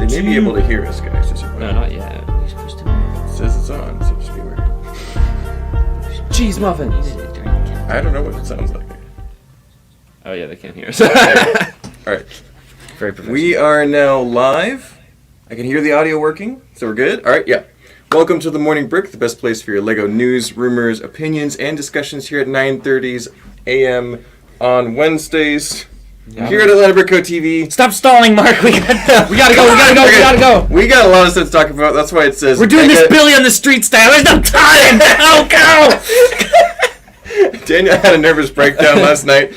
They may be able to hear us, guys. Just No, not yet. You're supposed to. It says it's on, so just be weird. Cheese muffins. I don't know what it sounds like. Oh yeah, they can't hear us. All right. Very professional. We are now live. I can hear the audio working, so we're good. All right, yeah. Welcome to the Morning Brick, the best place for your LEGO news, rumors, opinions, and discussions here at 9:30 a.m. on Wednesdays. Here at Atlanta Brickco TV. Stop stalling, Mark. We gotta go. We got a lot of stuff to talk about. That's why it says We're doing this Billy on the Street style. There's no time. Go. Daniel had a nervous breakdown last night.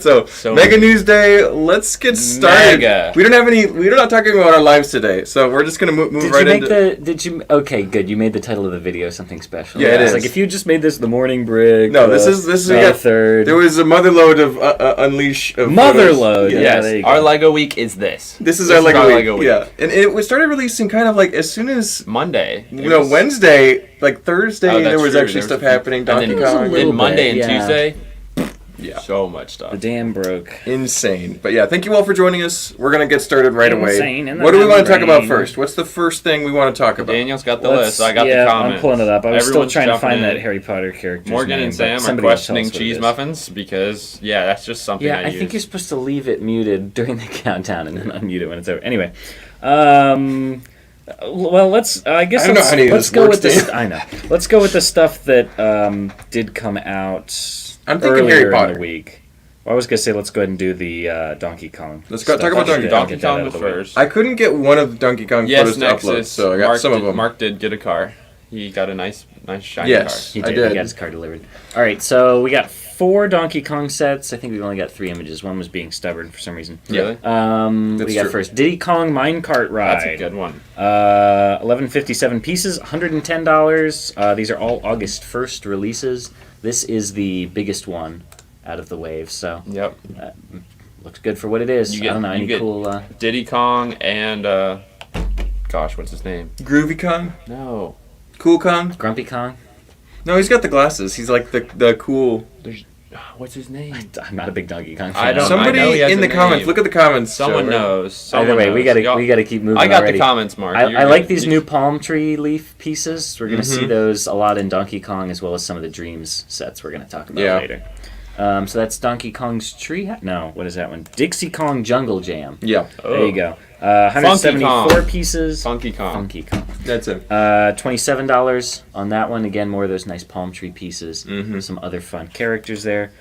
So Mega News Day. Let's get started. Mega. We're not talking about our lives today. So we're just gonna move right into. Okay, good. You made the title of the video something special. Yeah, it is. Like if you just made this the morning brick. No, this is the third. There was a motherload of Unleash. Of Motherload. Yeah. Yes, there you go. our LEGO week is this. This is our LEGO week. Yeah, and it started releasing kind of like as soon as Monday. Wednesday, like Thursday. Oh, that's there was true. actually There stuff was- happening. Donkey and Kong. then Monday and yeah. Tuesday. Yeah. So much stuff. The dam broke. Insane. But yeah, thank you all for joining us. We're going to get started right Insane away. in the What do we want to talk about membrane. first? What's the first thing we want to talk about? Daniel's got the list. I got yeah, the comments. I'm pulling it up. I was Everyone's still trying to jumping find in. that Harry Potter character. Morgan and Sam are questioning cheese muffins because, yeah, that's just something Yeah, I I use. think you're supposed to leave it muted during the countdown and then unmute it when it's over. Anyway, well, let's. I guess I don't know how any of let's this go works, with this. Dan. I know. Let's go with the stuff that did come out. I'm thinking earlier Harry Potter. in the week. Well, I was gonna say let's go ahead and do the Donkey Kong. Let's go stuff. talk about Donkey Kong. Donkey Kong was first. I couldn't get one of Donkey Kong Yes, photos to upload, Nexus. so I got Mark some did, of them. Mark did get a car. He got a nice shiny Yes. He I did. did. He got his car delivered. All right, so we got 4 Donkey Kong sets. I think we've only got 3 images. One was being stubborn for some reason. car. Really? What That's do you got true. first? Diddy Kong Minecart Ride. That's a good one. 1157 pieces, $110. These are all August 1st releases. This is the biggest one out of the wave, so Yep. looks good for what it is. You get- I don't know, you any get- cool... Diddy Kong and, gosh, what's his name? Groovy Kong? No. Cool Kong? Grumpy Kong? No, he's got the glasses. He's like the cool... What's his name? I'm not a big Donkey Kong fan. I don't- Somebody know he has in the a comments. name. Look at the comments. Someone Joe. knows. Either Someone way, we knows. gotta keep moving. I got already. the comments, Mark. I You're like good. these new palm tree leaf pieces. We're going to see Mhm. those a lot in Donkey Kong as well as some of the Dreams sets we're going to talk about Yeah. later. So that's Donkey Kong's Tree... No, what is that one? Dixie Kong Jungle Jam. Yeah, There you go. 174 Kong. pieces. Funky Kong. Funky Kong. that's it. $27 on that one. Again, more of those nice palm tree pieces. Mhm. Some other fun characters there.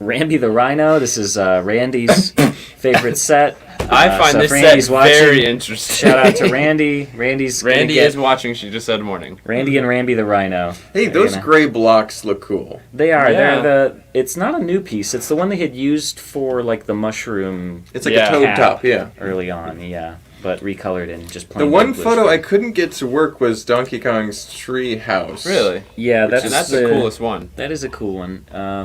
Rambi the Rhino. This is Randy's favorite set. I find so this if set Randy's watching, very interesting. Shout out to Randy. Randy is watching. She just said morning. Randy and Rambi the Rhino. Hey, They're those gonna- gray blocks look cool. They are. Yeah. They're it's not a new piece. It's the one they had used for like the mushroom It's like Yeah. a toad cap top, yeah. early on. Yeah, but recolored in just plain. The one white blue photo I string. couldn't get to work was Donkey Kong's tree house. Really? Yeah, Which that's is- And that's the coolest one. That is a cool one.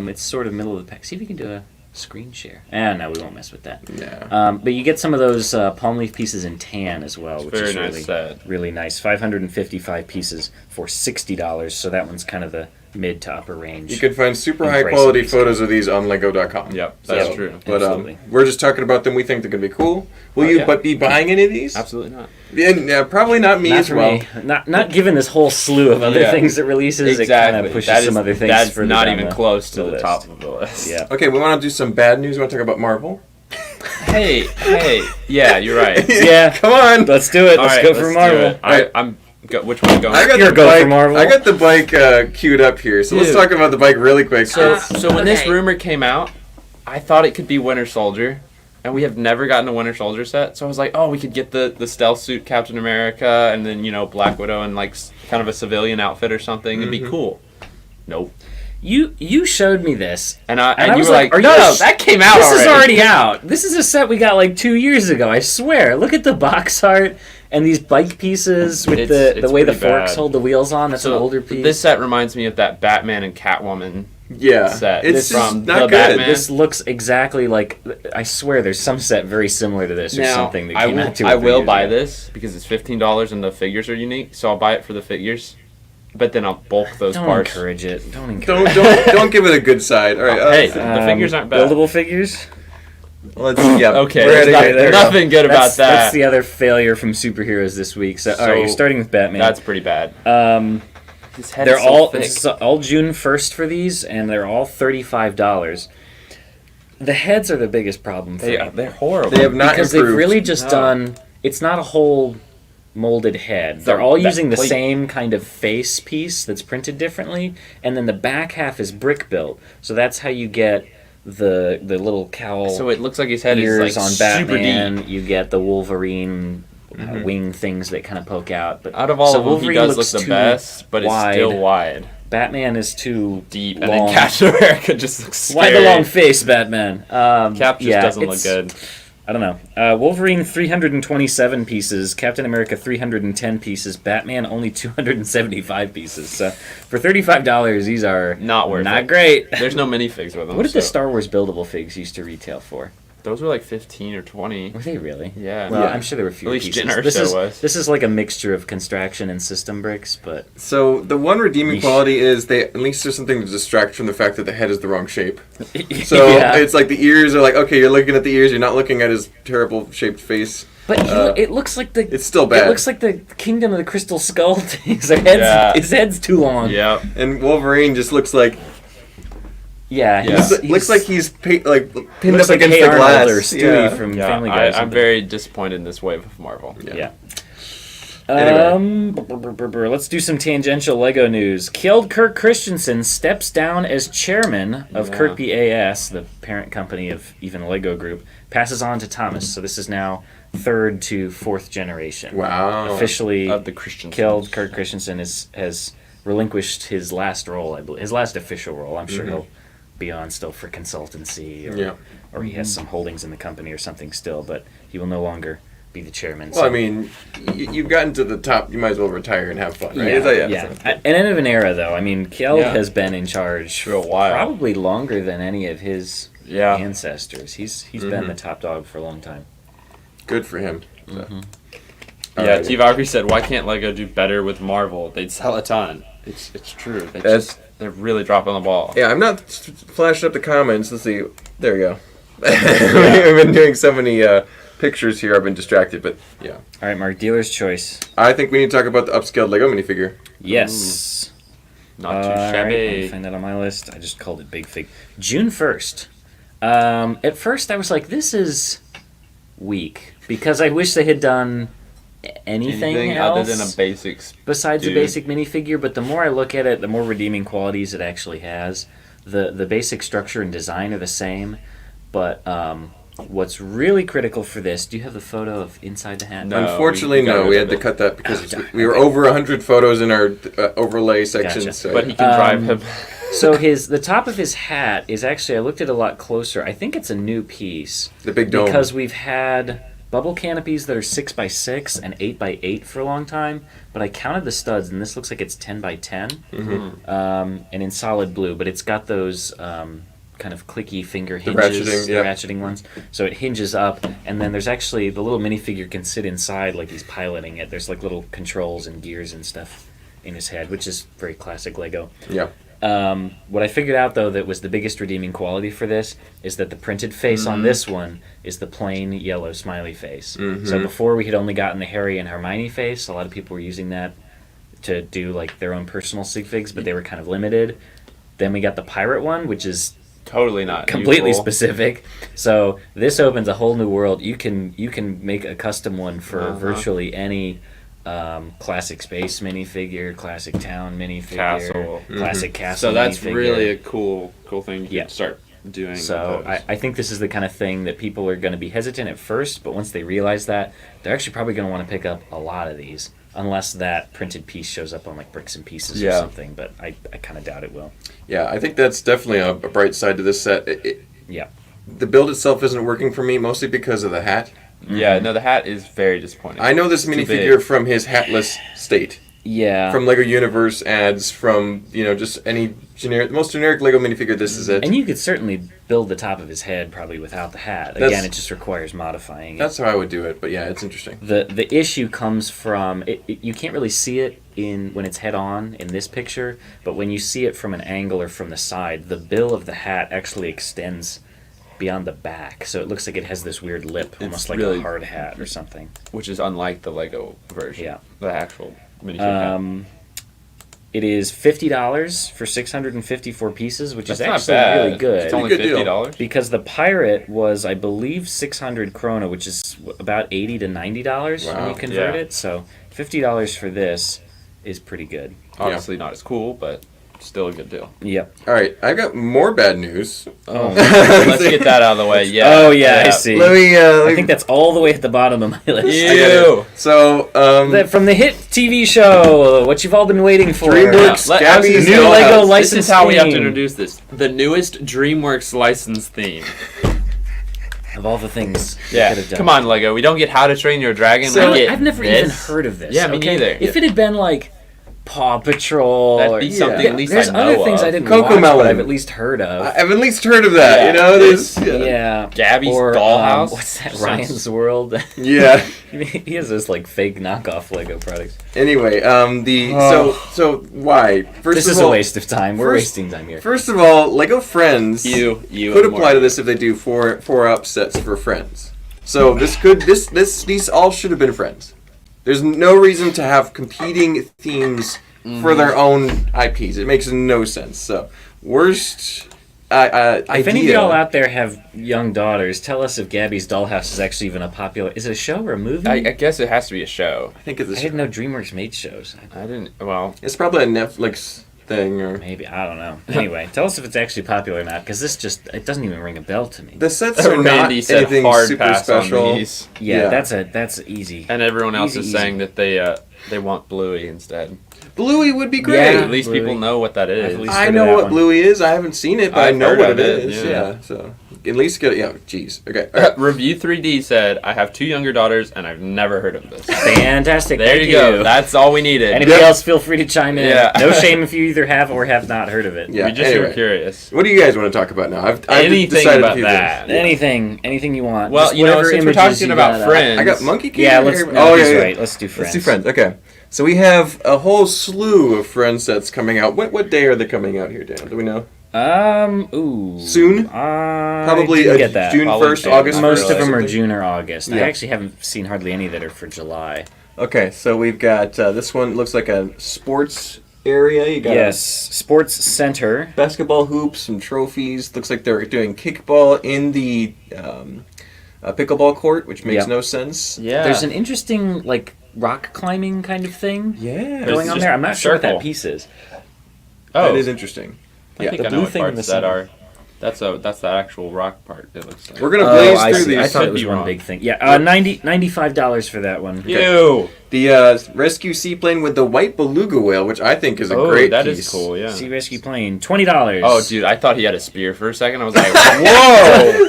It's sort of middle of the pack. See if you can do a screen share. No, we won't mess with that. Yeah. But you get some of those palm leaf pieces in tan as well, which Very is nice really, set. really nice. 555 pieces for $60. So that one's kind of the mid to upper range. You can find super And high price quality of these photos of these on Lego.com. Yep, that's So, true. But Absolutely. we're just talking about them. We think they're going to be cool. Will Oh, you yeah. be buying any of these? Absolutely not. Yeah, probably not me Not as for well. me. Not given this whole slew of other Yeah. things it releases. It kind of pushes That is- some other things That's further not down even the, close to the list. top of the list. Yeah. Okay, we want to do some bad news. We want to talk about Marvel. Hey. Yeah, you're right. Yeah. Come on. Let's do it. All Let's right, go for do Marvel. it. Which one are you going? I got You're the going bike. for Marvel? I got the bike queued up here, so let's Dude. talk about the bike really quick. So when this Okay. rumor came out, I thought it could be Winter Soldier, and we have never gotten a Winter Soldier set. So I was like, oh, we could get the stealth suit Captain America, and then Black Widow in like kind of a civilian outfit or something. It'd be cool. Nope. You showed me this. And I you was were like, like, are no, you no, sh- that came out This already. is already out. This is a set we got like 2 years ago. I swear. Look at the box art and these bike pieces with the It's way the pretty forks bad. hold the wheels on. That's So an older piece. This set reminds me of that Batman and Catwoman yeah, set. it's This just from not the good. Batman. This looks exactly like. I swear, there's some set very similar to this or Now, something that I came will, out 2 or I 3 will years buy ago. this because it's $15 and the figures are unique, so I'll buy it for the figures. But then I'll bulk those Don't parts. encourage it. Don't encourage Don't give it a good side. All right. Hey, it. the figures aren't bad. Buildable figures. Let's, yeah. Okay, we're there's outta here. There we go. nothing good about that. That's the other failure from superheroes this week. So, all right, you're starting with Batman. That's pretty bad. His head They're is so all thick. it's all June 1st for these, and they're all $35. The heads are the biggest problem for me. They're horrible. They have not Because improved. they've really just done. It's not a whole molded head. They're all that using the plate. same kind of face piece that's printed differently, and then the back half is brick built. So that's how you get the little cowl. So it looks like his head ears is like on super Batman. deep. You get the Wolverine wing things that kind of poke out. But Out of all so of them, he Wolverine does look looks the too best, but it's wide. still wide. Batman is too Deep. long. And then Captain America just looks Why scary. the long face, Batman? Cap just doesn't look good. I don't know. Wolverine 327 pieces, Captain America 310 pieces, Batman only 275 pieces. So for $35, these are Not worth not it. great. There's no minifigs with them. What did the so- Star Wars buildable figs used to retail for? Those were like 15 or 20. Were they really? Yeah. Well, Yeah. I'm sure there were fewer At least pieces. Jyn Erso This is was. this is like a mixture of construction and system bricks, but So the one redeeming Yeesh. quality is at least there's something to distract from the fact that the head is the wrong shape. So yeah. it's like the ears are like, okay, you're looking at the ears, you're not looking at his terrible shaped face. But it looks like the It's still bad. It looks like the Kingdom of the Crystal Skull things. Their heads, Yeah. his head's too long. Yeah. And Wolverine just looks like Yeah, Yeah. looks like he's pinned looks up like against Hey the Arnold glass. or Stewie Yeah. from Yeah, Family Guy. or I'm something. very disappointed in this wave of Marvel. Yeah. Anyway. Let's do some tangential Lego news. Kjeld Kirk Christensen steps down as chairman of Yeah. Kirkby AS, the parent company of even Lego Group, passes on to Thomas. So this is now third to fourth generation. Wow. Officially, Of the Christian. Kjeld Kirk Christensen has relinquished his last role, I believe, his last official role. I'm sure he'll be on still for consultancy, or, Yeah. or he has some holdings in the company or something still, but he will no longer be the chairman. Well, I mean, you've gotten to the top. You might as well retire and have fun, right? Yeah. An end of an era, though. I mean, Kjeld Yeah. has been in charge For a while. probably longer than any of his Yeah. ancestors. He's been the top dog for a long time. Good for him. So. Yeah, Alrighty. T. Valkyrie said, "Why can't Lego do better with Marvel? They'd sell a ton." It's true. They're really dropping the ball. Yeah, I'm not flashing up the comments. Let's see. There we go. We've been doing so many pictures here. I've been distracted, but yeah. All right, Mark, dealer's choice. I think we need to talk about the upscaled Lego minifigure. Yes. Not too All right, let me shabby. find that on my list. I just called it Big Fig. June 1st. At first, I was like, this is weak, because I wish they had done anything else other than a basics. besides a dude. basic minifigure. But the more I look at it, the more redeeming qualities it actually has. The basic structure and design are the same, but what's really critical for this, do you have the photo of inside the hat? No. Unfortunately, we gotta no. We go had to to cut that because darn. we were Okay. over 100 photos in our overlay section. Gotcha. So But he can drive him. So the top of his hat is actually, I looked at it a lot closer. I think it's a new piece. the big dome. Because we've had bubble canopies that are 6x6 and 8x8 for a long time, but I counted the studs, and this looks like it's 10x10, and in solid blue, but it's got those kind of clicky finger hinges, ratcheting, yeah. ratcheting ones. So it hinges up, and then there's actually, the little minifigure can sit inside like he's piloting it. There's like little controls and gears and stuff in his head, which is very classic Lego. Yeah. What I figured out, though, that was the biggest redeeming quality for this is that the printed face on this one is the plain yellow smiley face. So before we had only gotten the Harry and Hermione face. A lot of people were using that to do like their own personal sig figs, but they were kind of limited. Then we got the pirate one, which is Totally not completely useful. specific. So this opens a whole new world. You can make a custom one for virtually any classic space minifigure, classic town minifigure, Castle. classic castle. So that's minifigure. really a cool thing you Yeah. can start doing. So with those. I think this is the kind of thing that people are going to be hesitant at first, but once they realize that, they're actually probably going to want to pick up a lot of these, unless that printed piece shows up on like Bricks and Pieces or Yeah. something. But I kind of doubt it will. Yeah, I think that's definitely a bright side to this set. Yeah. The build itself isn't working for me, mostly because of the hat. Yeah, no, the hat is very disappointing. I know this Too minifigure big. from his hatless state. Yeah. From Lego Universe ads, from, just any generic, most generic Lego minifigure, this is it. And you could certainly build the top of his head probably without the hat. That's- Again, it just requires modifying it. That's how I would do it, but yeah, it's interesting. The issue comes from you can't really see it when it's head on in this picture, but when you see it from an angle or from the side, the bill of the hat actually extends beyond the back, so it looks like it has this weird lip, almost like really- a hard hat or something. Which is unlike the Lego version. Yeah. The actual miniature hat. It is $50 for 654 pieces, which That's is not actually bad. really good. It's only Pretty good deal. $50. Because the Pirate was, I believe, 600 krona, which is about $80 to $90 when Wow. you convert Yeah. it. So $50 for this is pretty good. Obviously not as cool, but still a good deal. Yep. All right, I got more bad news. Oh, let's get that out of the way. Yeah. Oh yeah, I see. Let me. I think that's all the way at the bottom of my list. Ew. So, From the hit TV show, what you've all been waiting for. DreamWorks Let- Gabby's new Dollhouse. Lego This license is how we have to theme. introduce this. The newest DreamWorks license theme. Of all the things Yeah. could have done. Come on, Lego. We don't get How to Train Your Dragon. So- we get I've never this. even heard of this. Yeah, me okay? neither. If it had been like Paw Patrol, That'd or, be something Yeah. at least there's I know other things of. I didn't Cocomelon. watch, but I've at least heard of. I've at least heard of that. Yeah, You know, this- there's Yeah. Gabby's or, Dollhouse. What's that? Sounds- Ryan's World. yeah. He has those like fake knockoff Lego products. Anyway, so why? First This of is all, a waste of time. We're first- wasting time here. First of all, Lego Friends You could and apply to Morty. this if they do four up sets for Friends. So these all should have been Friends. There's no reason to have competing themes for their own IPs. It makes no sense. So worst If any of idea. y'all out there have young daughters, tell us if Gabby's Dollhouse is actually even a popular. Is it a show or a movie? I guess it has to be a show. I think it's I didn't know DreamWorks made shows. I didn't. Well, it's probably a Netflix thing or. Maybe I don't know. Anyway, tell us if it's actually popular or not, because this it doesn't even ring a bell to me. The sets are not Randy said anything hard super pass special. on these, Yeah, yeah. that's easy. and everyone else Easy, is easy. saying that they want Bluey instead. Bluey would be great. Yeah. At least Bluey. people know what that I've is. at least I heard of know that what one. Bluey is. I haven't seen it, but I I've know heard what of it it, is. yeah. Yeah. So at least get it. Yeah. Jeez. Okay. All right. Review 3D said, I have 2 younger daughters and I've never heard of this. Fantastic. There Thank you go. That's all we needed. Anybody Yep. else feel free to chime in. Yeah. No shame if you either have or have not heard of it. Yeah. we just anyway. were curious. What do you guys want to talk about now? I've Anything decided about a few that. things. Anything you want. Well, Just you know, whatever since we're images talking you about got, Friends. I got Monkey King. Yeah, or- let's. oh, No, he's yeah, yeah. right. Let's do Friends. Let's do Friends. Okay. So we have a whole slew of Friends sets coming out. What day are they coming out here, Dan? Do we know? Ooh. Soon? I Probably didn't get that. June Probably 1st, June. August 1st. Most of them are something. June or August. I Yeah. actually haven't seen hardly any that are for July. Okay, so we've got this one looks like a sports area. You got Yes, Sports Center. basketball hoops, some trophies. Looks like they're doing kickball in the pickleball court, which makes Yep. no sense. Yeah. There's an interesting like rock climbing kind of thing Yeah, going on just there. I'm not sure what that circle. piece is. Oh, that is interesting. I Yeah, think the I know blue what thing in parts the that center. are. That's the actual rock part, it looks like. We're gonna blaze I through see. these. I thought it Could was be one wrong. big thing. Yeah, $95 for that one. Ew! The rescue seaplane with the white beluga whale, which I think is a Oh, great that piece. is cool, yeah. Sea Rescue Plane, $20. Oh, dude, I thought he had a spear for a second. I was like, whoa!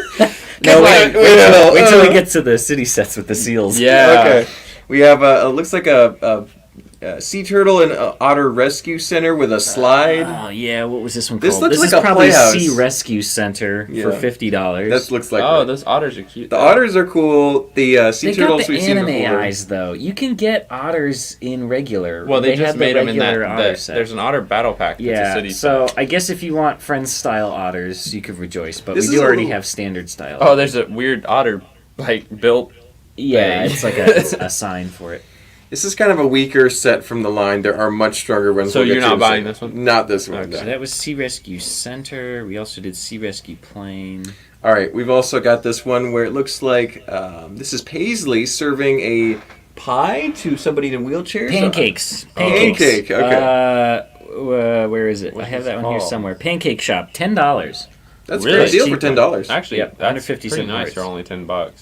No, Wait, wait till we get to the city sets with the seals. Yeah. Okay. We have it looks like a sea turtle and otter rescue center with a slide. Oh yeah, what was this one This called? looks This like is a probably playhouse. Sea Rescue Center Yeah. for $50. That looks like Oh, it. those otters are cute. The though. otters are cool. The sea They got turtles the we've seen anime before. eyes though. You can get otters in regular. Well, they just had the made them in regular that. otter set. There's an otter battle pack. That's a Yeah, city so set. I guess if you want Friends style otters, you could rejoice. But This we is do a already little- have standard style. Oh, there's a weird otter, built. yeah, thing. it's like it's a sign for it. This is kind of a weaker set from the line. There are much stronger ones. So we'll get you're to not in a buying second. this one? Not this one. Okay. no. So that was Sea Rescue Center. We also did Sea Rescue Plane. All right, we've also got this one where it looks like this is Paisley serving a pie to somebody in a wheelchair. So- Pancakes. Pancake, okay. Where is it? What I have is that it one here called? somewhere. Pancake Shop, $10. That's Really? a great deal Cheap for $10. Actually, Yep, that's 150 pretty cent nice parts. for only $10.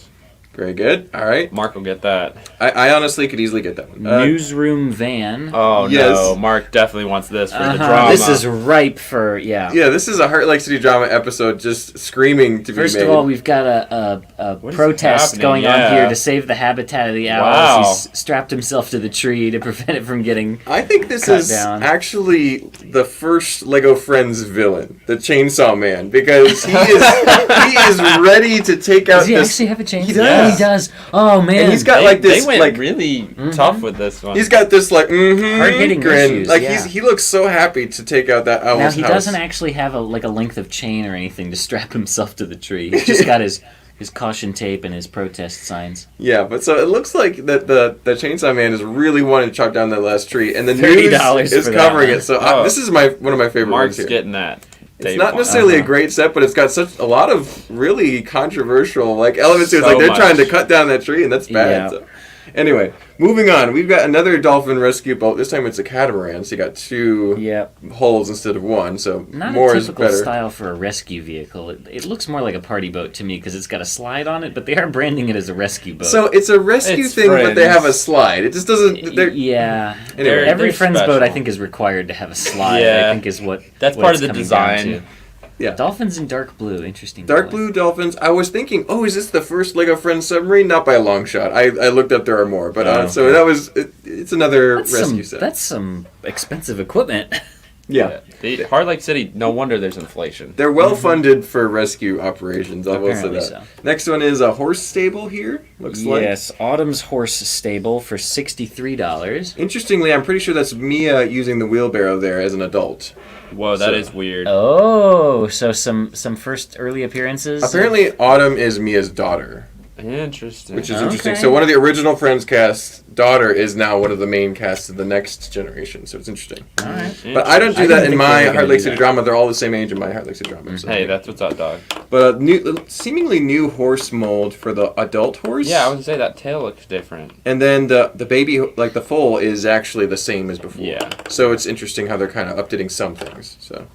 Very good. All right, Mark will get that. I honestly could easily get that one. Newsroom van. Oh Yes. no, Mark definitely wants this for the Uh-huh. drama. This is ripe for Yeah, this is a Heart Lake City drama episode, just screaming to be First made. of all, we've got a What is protest happening? going on Yeah. here to save the habitat of the owls. Wow. He's strapped himself to the tree to prevent it from getting. I think this cut is down. actually the first Lego Friends villain, the Chainsaw Man, because he is ready to take out Does he this. actually have a chainsaw? He Yeah. Yeah, he does. Oh man, And he's got They, like this, they went like really tough with this one. he's got this like Hard-hitting grin. issues, Like yeah. he looks so happy to take out that owl's now he house. doesn't actually have a length of chain or anything to strap himself to the tree. He's just got his caution tape and his protest signs. Yeah, but so it looks like that the Chainsaw Man is really wanting to chop down that last tree, and the $30 news is for that covering one. it. So Oh. this is one of my favorite Mark's ones here. getting that. It's not necessarily a great set, but it's got such a lot of really controversial like elements to it. It's So like they're much. trying to cut down that tree, and that's bad. Yeah. So. Anyway, moving on. We've got another dolphin rescue boat. This time it's a catamaran, so you got two Yep. holes instead of one. So Not more a is typical better. style for a rescue vehicle. It looks more like a party boat to me because it's got a slide on it, but they are branding it as a rescue boat. So it's a rescue It's thing, but they Friends. have a slide. It just doesn't. They're, yeah. Anyway. Every They're Friends boat, I special. think, is required to have a slide. Yeah. I think is what That's what part it's of the coming down design. to. Yeah. Dolphins in dark blue, interesting. Dark color. blue dolphins. I was thinking, oh, is this the first Lego Friends submarine? Not by a long shot. I looked up, there are more, but Oh, so okay. that was it's another rescue set. That's some expensive equipment. Yeah, Hard Lake City, no wonder there's inflation. they're well funded for rescue operations. I will say Apparently that. so. Next one is a horse stable here. Looks like. Yes, Autumn's Horse Stable for $63. Interestingly, I'm pretty sure that's Mia using the wheelbarrow there as an adult. Whoa, that So- is weird. Oh, so some first early appearances. Apparently, Autumn is Mia's daughter, Interesting. which is Okay. interesting. So one of the original Friends cast daughter is now one of the main casts of the next generation. So it's interesting. All right. But I don't do I that didn't in think my they were gonna Heart Lake do City that. drama. They're all the same age in my Heart Lake City drama. So. Hey, that's what's up, dog. But a seemingly new horse mold for the adult horse. Yeah, I would say that tail looks different. And then the baby, like the foal, is actually the same as before. Yeah. So it's interesting how they're kind of updating some things. So.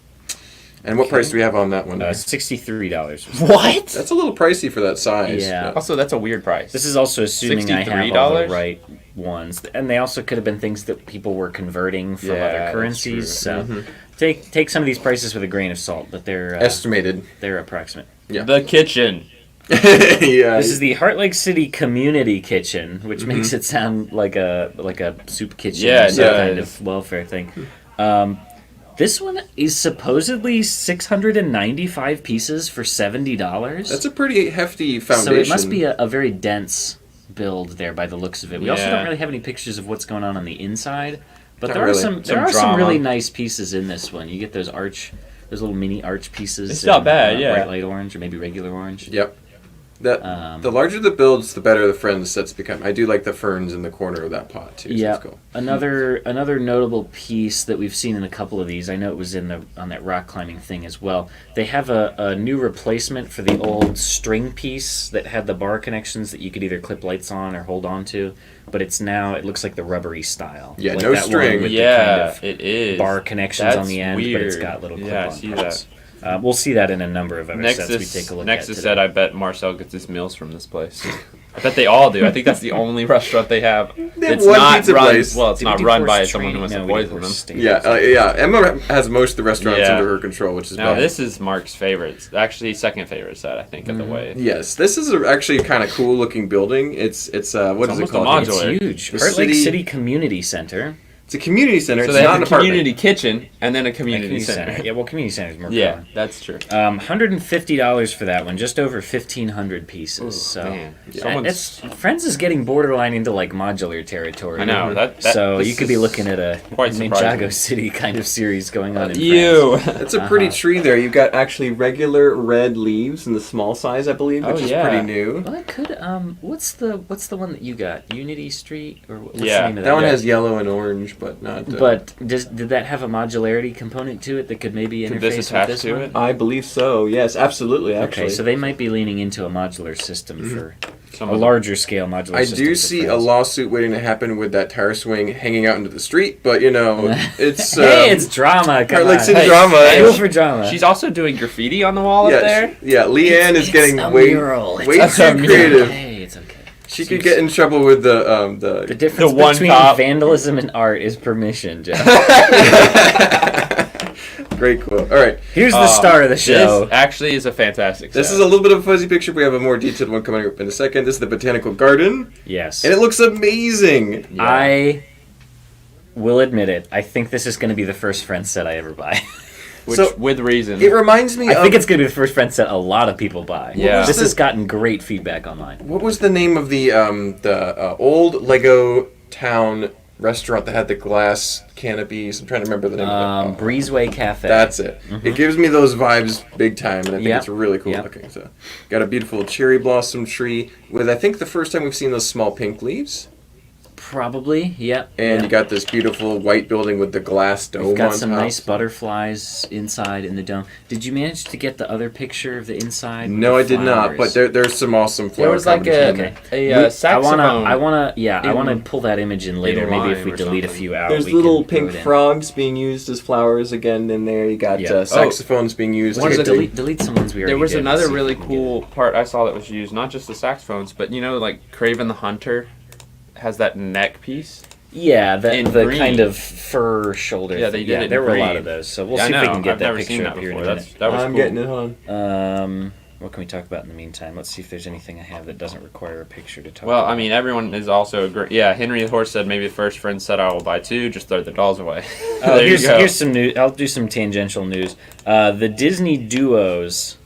And what price do we have on that one? $63. What? That's a little pricey for that size. Yeah. but- Also, that's a weird price. This is also assuming I have all the $63? right ones, and they also could have been things that people were converting from Yeah, other that's currencies. true. So take some of these prices with a grain of salt, but they're Estimated. they're approximate. Yeah. The kitchen. Yeah. This is the Heart Lake City Community Kitchen, which makes it sound like a soup kitchen, Yeah, or it some does. kind of welfare thing. This one is supposedly 695 pieces for $70. That's a pretty hefty foundation. So it must be a very dense build there by the looks of it. We also Yeah. don't really have any pictures of what's going on the inside, but Not there really. are some drama. really nice pieces in this one. You get those little mini arch pieces. It's not bad, yeah. Bright light orange or maybe regular orange. Yep. Um, The larger the builds, the better the Friends sets become. I do like the ferns in the corner of that pot too. So Yeah. that's cool. Another notable piece that we've seen in a couple of these. I know it was on that rock climbing thing as well. They have a new replacement for the old string piece that had the bar connections that you could either clip lights on or hold on to. But it looks like the rubbery style. Yeah, like no that one string. with the Yeah, kind of it is. bar connections on That's the end, but it's weird. got little Yeah, I clip-on see parts. We'll see that in a number of other sets we take a look at Nexus today. said, I bet Marcel gets his meals from this place. I bet they all do. I think that's the only restaurant they have. have It's one not pizza run. place. Well, it's Did we not do run horse by someone who training? wants No, to we did poison them. horse stable. Yeah. Emma has most of the restaurants Yeah. under her control, which is Now bad. this is Mark's favorite. Actually, second favorite set I think of the wave. Yes, this is actually kind of cool looking building. It's what is it almost a called? modular. It's huge. The Heart Lake city- City Community Center. It's a community center. So It's they not have an a apartment. community kitchen and then a community center. Yeah, well, community center is more Yeah, common. that's true. $150 for that one, just over 1,500 pieces. So Man, it's Friends is getting borderline into like modular territory. I know that. So this you could be is looking at a quite surprising. Ninjago City kind of series going on in You. It's a pretty tree there. You've got actually regular red leaves in the small size, I believe, which Oh, is yeah. pretty new. Well, it could. What's the one that you got? Unity Street or what's Yeah, the name of That one Yeah. has yellow and orange, but not. But did that have a modularity component to it that could maybe Could interface this with attach this to one? it? I believe so. Yes, absolutely. Actually, Okay, so they might be leaning into a modular system for Some a of larger scale modular I system. do for see a Friends. lawsuit waiting to happen with that tire swing hanging out into the street, but you know, it's Hey, it's drama. Come Heart Lake on. City Hey, drama. hey, Go for drama. She's also doing graffiti on the wall yeah, up there. Leanne is It's getting a way mural. way That's too a mural. creative. Hey, it's okay. She could get in trouble with The the difference The one between cop. vandalism and art is permission, Jeff. great quote. All right, Here's the star of the show. This actually is a fantastic this set. is a little bit of a fuzzy picture. We have a more detailed one coming up in a second. This is the botanical garden, Yes. and it looks amazing. Yeah. I will admit it. I think this is going to be the first Friends set I ever buy. with reason. It reminds me I think it's going to be the first Friends set a lot of people buy. Yeah. This has gotten great feedback online. What was the name of the old Lego town restaurant that had the glass canopies? I'm trying to remember the name of it. Breezeway Cafe. That's it. It gives me those vibes big time, and I think Yep. it's really cool Yep. looking. So, got a beautiful cherry blossom tree with, I think, the first time we've seen those small pink leaves. Probably, yep. And yep. you got this beautiful white building with the glass dome We've got on some top. nice butterflies inside in the dome. Did you manage to get the other picture of the inside? No, with I the did not. But flowers? there's some awesome flower There was like combinations. a saxophone. I wanna in- pull that image in later. in Maybe if line we or delete a something. few out, There's we little can throw pink it in. frogs being used as flowers again in there. You got Yeah. saxophones being used. One Here, of the- delete some ones we already There was did. another Let's see if really we can get cool part I saw that was used, not just the saxophones, but like Craven the Hunter has that neck piece. Yeah, in the green. kind of fur shoulder. Yeah, they thing. did it in there were a lot green. of those. So we'll Yeah, see I if we know. can get I've that never picture seen up that here in a before. minute. That was I'm cool. getting it on. What can we talk about in the meantime? Let's see if there's anything I have that doesn't require a picture to talk Well, about. I mean, everyone is also agree. Yeah, Henry the Horse said maybe the first Friends set I will buy two. Just throw the dolls away. Oh, There you go. here's some news. I'll do some tangential news. The Disney Duos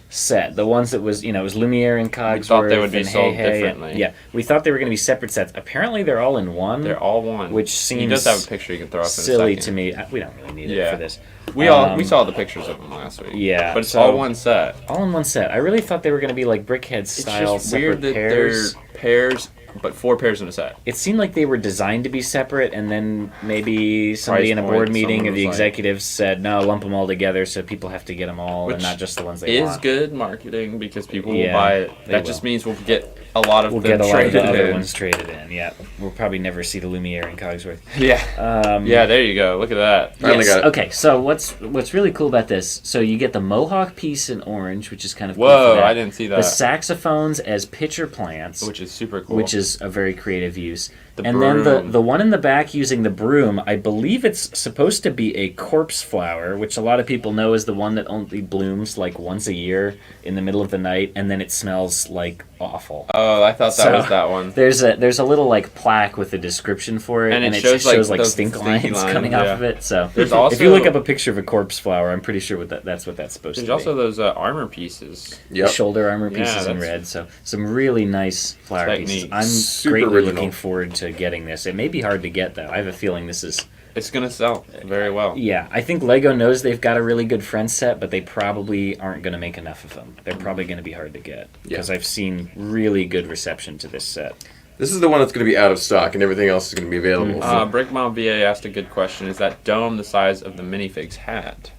set, the ones that was, it was Lumiere and Cogsworth. thought they would be and sold Hey Hey, differently. Yeah, we thought they were going to be separate sets. Apparently, they're all in one. They're all one. Which He does seems have a picture you can throw up in silly a second. to me. We don't really need it Yeah. for this. We saw the pictures of them last week. Yeah, but it's so- all one set. All in one set. I really thought they were going to be like Brickhead It's style just separate weird that pairs. they're pairs, but 4 pairs in a set. It seemed like they were designed to be separate, and then maybe somebody Price in a point, board meeting someone of the was like- executives said, "No, lump them all together, so people have to get them all, and Which not just the ones they Is want." good marketing because people will Yeah, buy it. they That will. just means we'll get a lot of We'll them get a lot of the traded other in. ones traded in. Yeah, we'll probably never see the Lumiere and Cogsworth. Yeah. Um, Yeah, there you go. Look at that. Finally got it. Okay, so what's really cool about this? So you get the Mohawk piece in orange, which is kind of cool Whoa, for that. I didn't see The that. saxophones as pitcher plants, Which is super cool. which is a very creative use. The And then broom. the one in the back using the broom, I believe it's supposed to be a corpse flower, which a lot of people know is the one that only blooms like once a year in the middle of the night, and then it smells like awful. Oh, I thought that So- was that one. There's a little like plaque with a description for it, And and it it shows, shows like, like those stink stinky lines lines, coming yeah. off of it. So There's if you also- look up a picture of a corpse flower, I'm pretty sure that's what that's supposed There's to also be. those armor pieces. Yep. Shoulder armor Yeah, pieces in that's- red, so some really nice flower pieces. Technique. I'm Super greatly original. looking forward to getting this. It may be hard to get though. I have a feeling this is. It's gonna sell very well. Yeah, I think Lego knows they've got a really good Friends set, but they probably aren't going to make enough of them. They're probably going to be hard to get because I've seen really good reception to this set. This is the one that's going to be out of stock, and everything else is going to be available. Brick Mom VA asked a good question. Is that dome the size of the minifig's hat?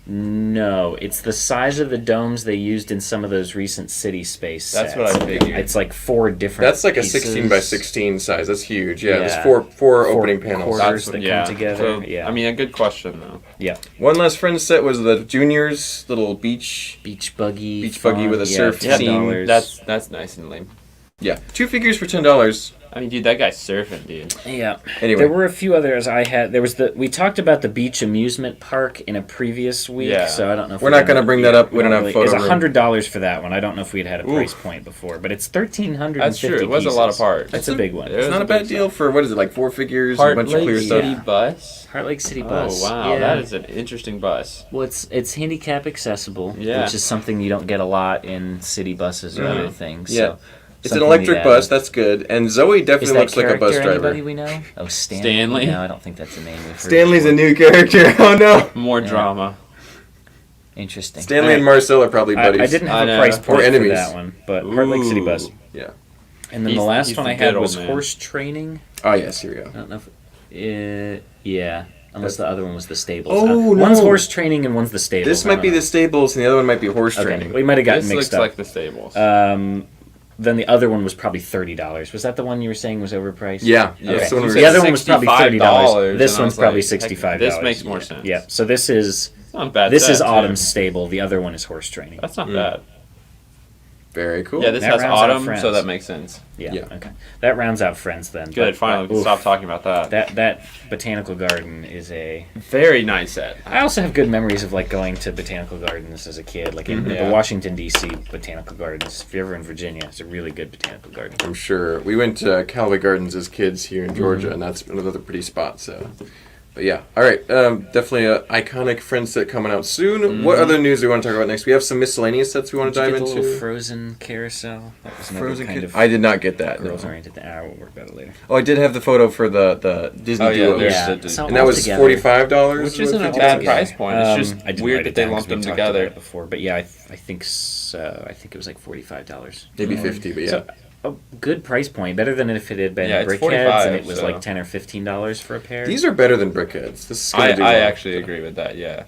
No, it's the size of the domes they used in some of those recent City Space That's sets. what I figured. It's like 4 different. That's like a pieces. 16 by 16 size. That's huge. Yeah, there's Yeah. four opening panels. quarters that come together. So, Yeah. I mean, a good question though. Yeah, One last Friends set was the Juniors little beach. beach buggy. Beach buggy with a surf $10. scene. That's nice and lame. Yeah, 2 figures for $10. I mean, dude, that guy's surfing, dude. Yeah. Anyway. There were a few others I had. There was we talked about the beach amusement park in a previous week, Yeah. so I don't know if We're not going to bring that up. We don't have It's photo room. $100 for that one. I don't know if we'd had a price Oof. point before, but it's 1,350. That's true. It was a lot of parts. That's a big one. It It's was not a a big bad deal for, what is it, like 4 figures and a Heart bunch of Lake clear stuff? City Bus. Heart Lake City Bus. Oh wow, Yeah. that is an interesting bus. Well, it's handicap accessible, Yeah. which is something you don't get a lot in city buses or Mhm. other things. Yeah. So It's an something electric we'd bus. add. That's good. And Zoe Is definitely that looks like a bus character driver. anybody we know? Oh, Stanley? No, I don't think that's a name we've heard Stanley's a before. new character. Oh no. More Yeah. drama. Interesting. Stanley and Marcel are probably buddies. I didn't have I a know. price Or point for enemies. that one, but Heart Lake City Bus. Ooh. Yeah. And then He's- the last he's one the I had good was old man. horse training. Oh yes, here we go. I don't know if yeah, unless the other one was the stables. Oh, One's no. horse training and one's the stables. This I might don't be know. the stables, and the other one might be horse Okay, training. we might have gotten This mixed looks up. like the stables. Then the other one was probably $30. Was that the one you were saying was overpriced? Yeah, Okay. that's the one we You were The said other one was probably $30. $65, This and I one's was probably like, $65. This makes more sense. Yeah. So this is Not a bad. this is set, too. Autumn's stable. The other one is horse training. That's not Mm. bad. Very cool. Yeah, this That has rounds out autumn, Friends. so that makes sense. Yeah. Yeah. Okay. That rounds out Friends then. Good. But, Finally, we can oof, stop talking about that. That botanical garden is a. Very nice set. I also have good memories of like going to botanical gardens as a kid, like in Yeah. the Washington D.C. botanical gardens. If you're ever in Virginia, it's a really good botanical garden. I'm sure. We went to Callaway Gardens as kids here in Georgia, and that's another pretty spot. So But yeah, all right. Definitely an iconic friend set coming out soon. What other news do we want to talk about next? We have some miscellaneous sets we want to dive Did you get the into. little Frozen carousel? That was another Frozen kind Kid? of I did not get that. No. girls-oriented thing. We'll work about it later. Oh, I did have the photo for the Disney Oh, yeah, Duos. there's the- so And that was altogether- $45, Which isn't a $50? bad price point. It's I just didn't weird write that it they down 'cause lumped them we talked about together. it before, but yeah, I think so. I think it was like $45. Maybe 50, but yeah. So, a good price point, better than if it had been Yeah, it's Brickheads 45, and it was so- like $10 or $15 for a pair. These are better than Brickheads. This is gonna do I well. actually agree with that, yeah.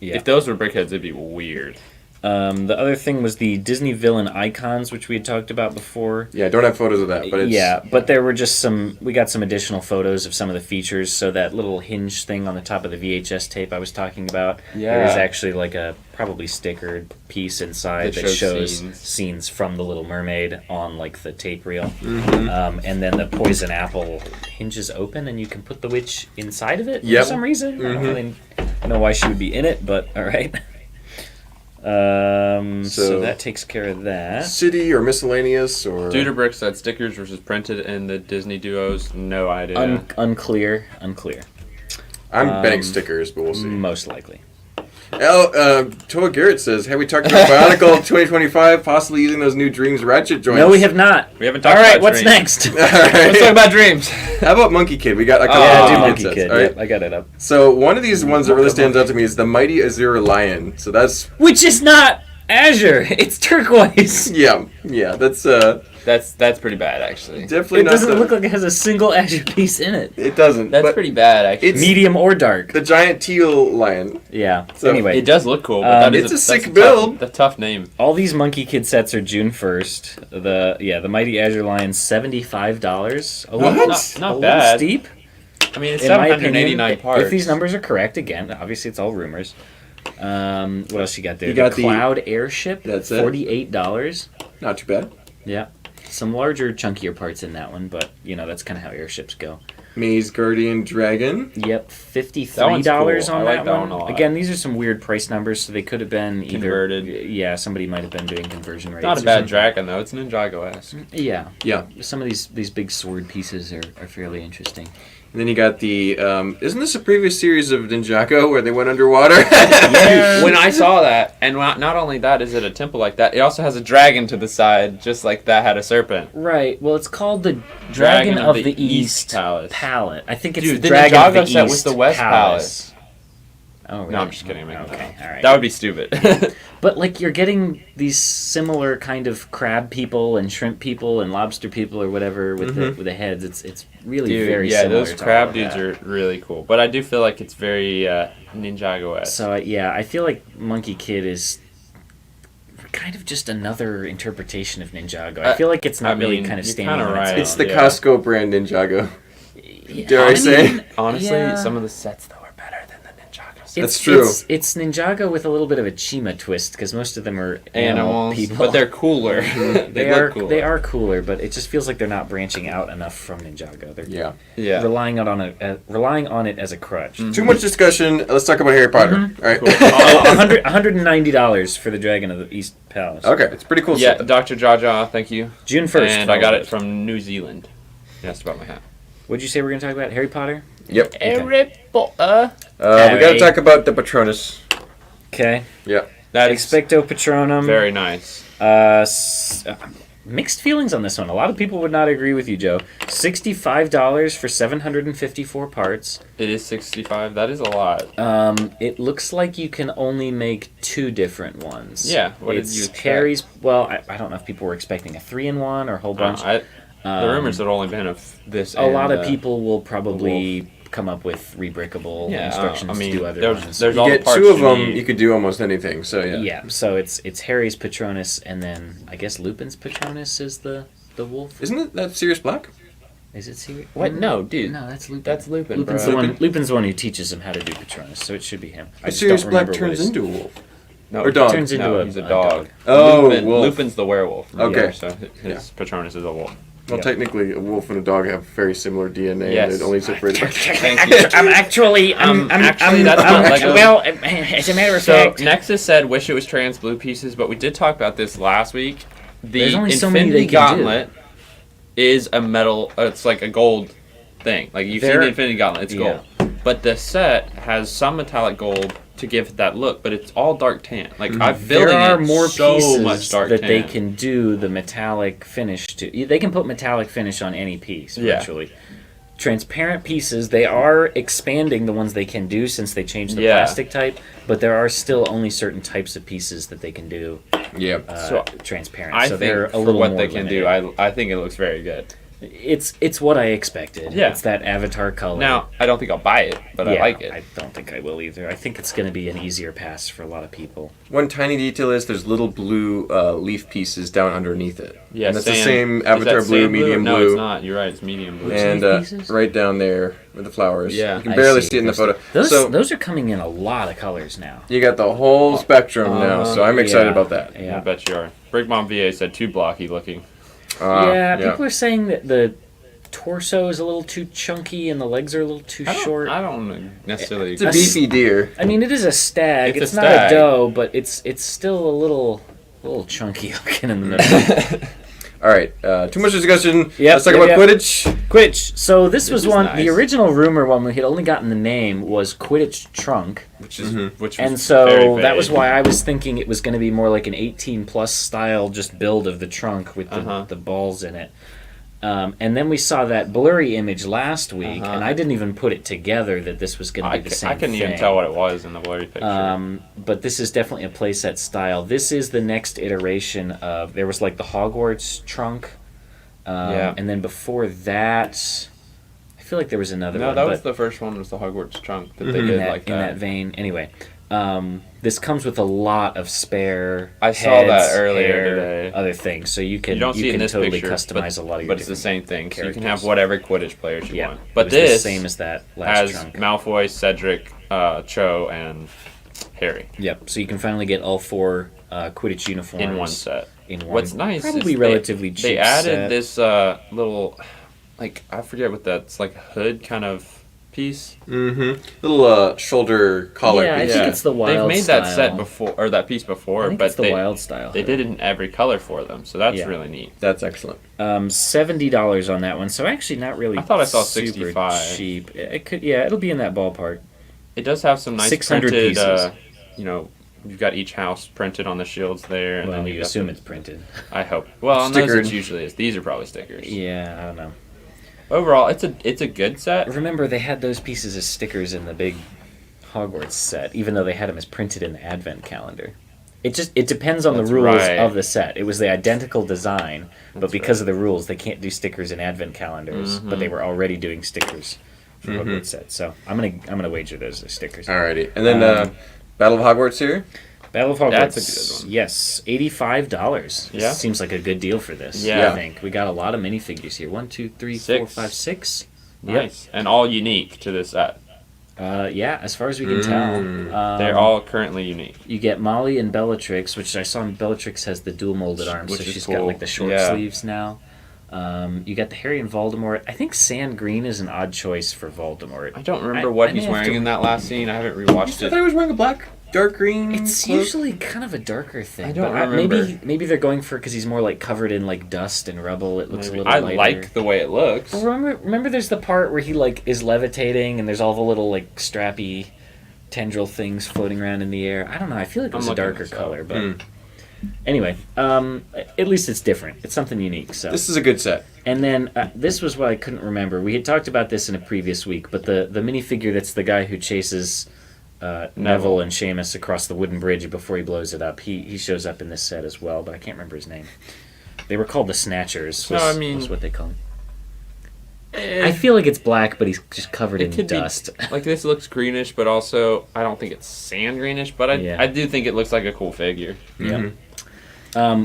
Yeah. If those were brickheads, it'd be weird. The other thing was the Disney villain icons, which we had talked about before. Yeah, I don't have photos of that, but it's... Yeah, but there were just we got some additional photos of some of the features. So that little hinge thing on the top of the VHS tape I was talking about, there is Yeah. actually like a probably stickered piece inside That that shows shows scenes from the Little Mermaid on like the tape reel. And then the poison apple hinges open and you can put the witch inside of it Yep. for some reason. I don't really know why she would be in it, but all right. So that takes care of that. City or miscellaneous or... Duder Brick said stickers versus printed in the Disney Duos. No idea. Unclear. I'm betting stickers, but we'll see. Most likely. Toa Garrett says, have we talked about Bionicle 2025 possibly using those new Dreams ratchet joints? No, we have not. We haven't talked All right, about what's Dreams. next? All right. Let's talk about Dreams. How about Monkey Kid? We got a couple Yeah, of do Monkey Monkey Kid Kid. sets. All right. Yep, I got it up. So one of these ones that really stands out to me is the Mighty Azure Lion. So that's... Which is not Azure. It's turquoise. Yeah, That's pretty bad, actually. definitely It not doesn't the- look like it has a single Azure piece in it. It doesn't. That's but pretty bad, actually. It's Medium or dark. the giant teal lion. Yeah. So- Anyway, It does look cool, but that is It's a that's sick tough- build. A tough name. all these Monkey Kid sets are June 1st. The Mighty Azure Lion $75. A What? little, Not a little bad. steep. I mean, it's In my opinion, 789 parts. if these numbers are correct, again, obviously it's all rumors. What else you got there? You got the the- Cloud Airship. That's it. $48. Not too bad. Yeah. Some larger, chunkier parts in that one, but that's kind of how airships go. Maze Guardian Dragon. Yep, That $53 one's cool. on I like that that one. one a lot. Again, these are some weird price numbers, so they could have been Converted. Yeah, somebody might have been doing conversion rates. Not a or bad something. dragon, though. It's Ninjago-esque. Yeah, Yeah. some of these big sword pieces are fairly interesting. And then you got the... isn't this a previous series of Ninjago where they went underwater? When I saw that, and not only that is it a temple like that, it also has a dragon to the side, just like that had a serpent. Right. Well, it's called the Dragon of the East Palace. Palette. I think it's Dude, the the Dragon of Ninjago the set East was the West Palace. Oh, really? No, I'm just kidding. I'm making Okay, all right. That would be stupid. But like you're getting these similar kind of crab people and shrimp people and lobster people or whatever with the heads. It's really Dude, very yeah, similar. those to crab all of dudes that. are really cool. But I do feel like it's very Ninjago-esque. So I feel like Monkey Kid is kind of just another interpretation of Ninjago. I feel like it's not really kind of you're standing kinda on its right. own. It's the Yeah. Costco brand Ninjago. Yeah, Dare I say? Honestly, yeah. some of the sets, though, are better than the Ninjago sets. That's true. It's Ninjago with a little bit of a Chima twist because most of them are Animals, people. but they're cooler. they look are cooler. they are cooler, but it just feels like they're not branching out enough from Ninjago. They're Yeah. Yeah. relying on it as a crutch. Too much discussion. Let's talk about Harry Potter. Mm-hmm. All right. $190 for the Dragon of the East Palace. Okay, it's pretty cool Yeah, stuff. Dr. Jaja, thank you. June 1st. And I got it from New Zealand. You asked about my hat. What'd you say we're going to talk about? Harry Potter? Yep. Harry Potter. We got to talk about the Patronus. Okay. Yeah. That is Expecto Patronum. very nice. Mixed feelings on this one. A lot of people would not agree with you, Joe. $65 for 754 parts. It is 65. That is a lot. It looks like you can only make 2 different ones. Yeah, what did It's you expect? Harry's. Well, I don't know if people were expecting a 3-in-1 or a whole bunch. The rumors had only been of this. A lot of people will probably come up with rebrickable instructions to do other ones. There's You all the get parts 2 of them, need. you could do almost anything. So yeah. Yeah, so it's Harry's Patronus, and then I guess Lupin's Patronus is the wolf. Isn't it that Sirius Black? Is it serious? What? No, dude. No, that's Lupin. That's Lupin, Lupin's bro. the one. Lupin's the one who teaches him how to do Patronus, so it should be him. I But just Sirius don't Black remember what turns his- into a wolf. No, Or dog. Turns into no, a he's a a dog. Oh, Lupin, wolf. Lupin's the werewolf. Okay. So his Patronus is a wolf. Well, Yeah. technically, a wolf and a dog have very similar DNA. Yes. And they're only separated by... Thank you. Actually, that's not Lego. well, as a matter of So fact, Nexus said, "Wish it was trans blue pieces," but we did talk about this last week. The There's only Infinity so many they can do. Gauntlet is a metal. It's like a gold thing. Like you've seen There- the Infinity Gauntlet, it's Yeah. gold. but the set has some metallic gold to give it that look, but it's all dark tan. Like I'm building there are it more so pieces much dark that tan. they can do the metallic finish to. They can put metallic finish on any piece virtually. Transparent pieces, they are expanding the ones they can do since they changed the plastic type, but there are still only certain types of pieces that they can do transparent. I so think they're a for little what more they can limited. do, I think it looks very good. It's what I expected. Yeah. It's that avatar color. Now, I don't think I'll buy it, but I like it. I don't think I will either. I think it's going to be an easier pass for a lot of people. One tiny detail is there's little blue leaf pieces down underneath it. Yeah, and that's the sand. same Is Avatar that blue, sand medium No, blue. it's not. You're right. It's medium blue. And leaf pieces? right down there with the flowers. Yeah. You can I barely see it in the There's- photo. Those are coming in a lot of colors now. You got the whole spectrum now, so I'm excited Yeah. about that. I Yeah. bet you are. Brick Mom VA said too blocky looking. People are saying that the torso is a little too chunky and the legs are a little too short. I don't necessarily. It's a beefy deer. I mean, it is a stag. It's a Not a stag. doe, but it's still a little chunky looking in the middle. All right, too much discussion. Yep, Let's talk yep, about yep. Quidditch. Quidditch. So this was is one. nice. The original rumor when we had only gotten the name was Quidditch Trunk, Which is which was and so very that was vague. why I was thinking it was going to be more like an 18+ style, just build of the trunk with the balls in it. And then we saw that blurry image last week, and I didn't even put it together that this was going to be the same I couldn't even thing. tell what it was in the blurry picture. But this is definitely a playset style. This is the next iteration of. There was like the Hogwarts trunk, and then before that, I feel like there was another No, one. that but was the first one. Was the Hogwarts trunk that they in did that, like in that vein. Anyway, this comes with a lot of spare. I saw that heads, earlier hair, today. Other things, so you can You don't see it in can this totally picture, customize a lot of your. but it's the different same thing. So you can characters. have whatever Quidditch players you Yeah, want. it But was this the same as that last has trunk. Malfoy, Cedric, Cho, and Harry Yep. So you can finally get all 4 Quidditch uniforms in one set. In one, What's nice probably is relatively cheap. they added set. this little, like I forget what that's like, a hood kind of piece. Mm-hmm. Little shoulder collar Yeah, I piece. think it's the wild They've made style. that set before, or that piece before, I think but it's the wild style. they did it in every color for them, so that's Yeah. really neat. That's excellent. $70 on that one, so actually not really. I thought I saw super 65. cheap. It could, yeah, it'll be in that ballpark. It does have some nice 600 printed, pieces. You've got each house printed on the shields there. And Well, then you you've got assume the- it's printed. I hope. Well, on those Stickered. it usually is. These are probably stickers. Yeah, I don't know. Overall, it's a good set. Remember, they had those pieces as stickers in the big Hogwarts set, even though they had them as printed in the Advent calendar. It depends on That's the rules right. of the set. It was the identical design, but because of the rules, they can't do stickers in Advent calendars. But they were already doing stickers for Hogwarts sets. So I'm gonna wager those as stickers. Alrighty, and then Battle of Hogwarts here. Battle of Hogwarts. That's a good one. Yes, $85. Yeah? Seems like a good deal for this. Yeah. I think we got a lot of minifigures here. 1, 2, 3, 4, Six. 5, 6. Nice. And all unique to this set. Yeah, as far as we can tell. They're all currently unique. You get Molly and Bellatrix, which I saw Bellatrix has the dual molded arms, Which so is she's got cool. like the short Yeah. sleeves now. You got the Harry and Voldemort. I think sand green is an odd choice for Voldemort. I don't remember what I he's may have wearing to- in that last scene. I haven't I rewatched thought it. he was wearing a black, dark green. It's cloak. usually kind of a darker thing. I don't but remember. Maybe they're going for because he's more like covered in like dust and rubble. It looks a little I lighter. like the way it looks. Well, remember, there's the part where he like is levitating and there's all the little like strappy tendril things floating around in the air. I don't know. I feel like it I'm was a looking darker this up. color, but anyway, at least it's different. It's something unique. So This is a good set. and then this was what I couldn't remember. We had talked about this in a previous week, but the minifigure that's the guy who chases Neville and Seamus across the wooden bridge before he blows it up. He shows up in this set as well, but I can't remember his name. They were called the Snatchers. No, I mean- was what they call them. I feel like it's black, but he's just covered in It could dust. be like this looks greenish, but also I don't think it's sand greenish. But Yeah. I do think it looks like a cool figure. Yeah.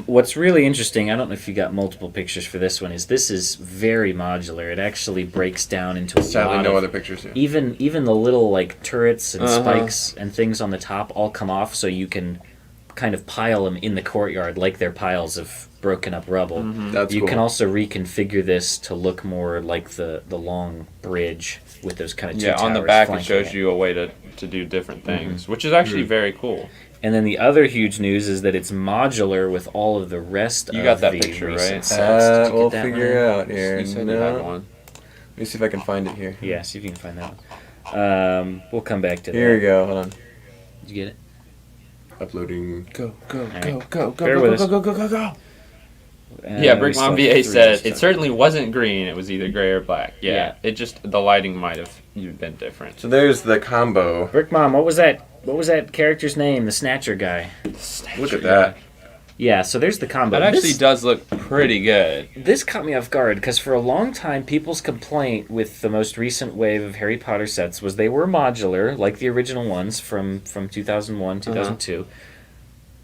What's really interesting, I don't know if you got multiple pictures for this one, is this is very modular. It actually breaks down into a Sadly, lot no of... other pictures here. Even the little like turrets and Uh-huh. spikes and things on the top all come off, so you can kind of pile them in the courtyard like they're piles of broken up rubble. That's You cool. can also reconfigure this to look more like the long bridge with those kind of two Yeah, on the towers back it flanking shows you a way to do different things, which is actually very cool. And then the other huge news is that it's modular with all of the rest You of got that the picture, recent right? sets. Did you get We'll that figure one? out here. You said No. you had one. Let me see if I can find it here. Yeah, see if you can find that We'll come back to that. Here we go. Hold on. Did you get it? Uploading. Go, right. go, Bear with us. go. Yeah, We Brick still Mom have VA 3 said stuff. it certainly wasn't green. It was either gray or black. Yeah. Yeah, it just the lighting might have been different. So there's the combo. Brick Mom, what was that character's name? The Snatcher guy. Look at that. Yeah, so there's the combo. That actually does look pretty good. This caught me off guard because for a long time, people's complaint with the most recent wave of Harry Potter sets was they were modular, like the original ones from 2001, 2002,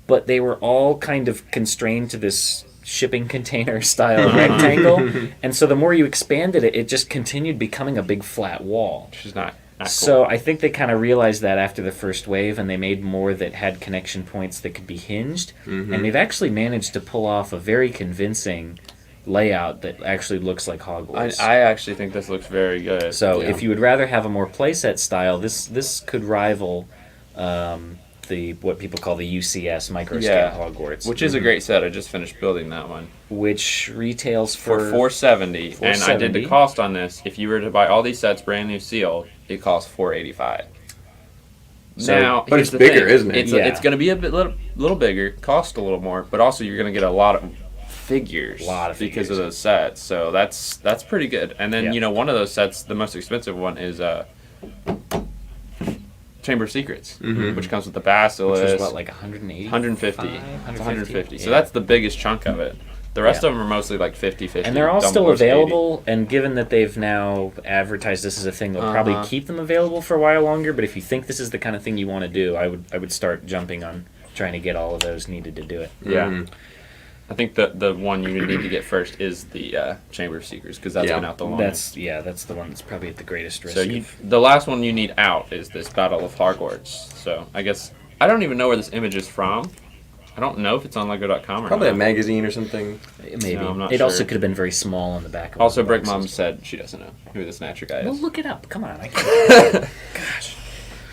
but they were all kind of constrained to this shipping container style rectangle, and so the more you expanded it, it just continued becoming a big flat wall. Which is not So cool. I think they kind of realized that after the first wave, and they made more that had connection points that could be hinged, and they've actually managed to pull off a very convincing layout that actually looks like Hogwarts. I actually think this looks very good. So Yeah. if you would rather have a more playset style, this could rival the what people call the UCS microscale Yeah. Hogwarts, Which is a great set. I just finished building that one. which retails For for $470, and I did the $470. cost on this. If you were to buy all these sets brand new sealed, it costs $485. So- Now, But here's it's the bigger, thing. isn't it? It's Yeah. it's going to be a little bigger, cost a little more, but also you're going to get a lot of figures. Lot of because figures. of those sets. So that's pretty good. And then Yeah. one of those sets, the most expensive one is Chamber of Secrets, which comes with the basilisk. which is what, like 180? 150. 150. It's 150. So Yeah. that's the biggest chunk of it. The rest Yeah. of them are mostly like 50-50. And they're all still Dumbledore's 80. available, and given that they've now advertised this as a thing, they'll probably keep them available for a while longer, but if you think this is the kind of thing you want to do, I would start jumping on trying to get all of those needed to do it. Yeah. Mhm. I think the one you need to get first is the Chamber of Secrets, because that's Yeah. been out the longest. That's the one that's probably at the greatest risk. So the last one you need out is this Battle of Hogwarts. So I guess I don't even know where this image is from. I don't know if it's on Lego.com or Probably a not. magazine or something. Maybe. No, I'm not it also sure. could have been very small on the back of Also, one of the Brick Mom boxes. said she doesn't know who the Snatcher guy Well, is. look it up. Come on. I can't.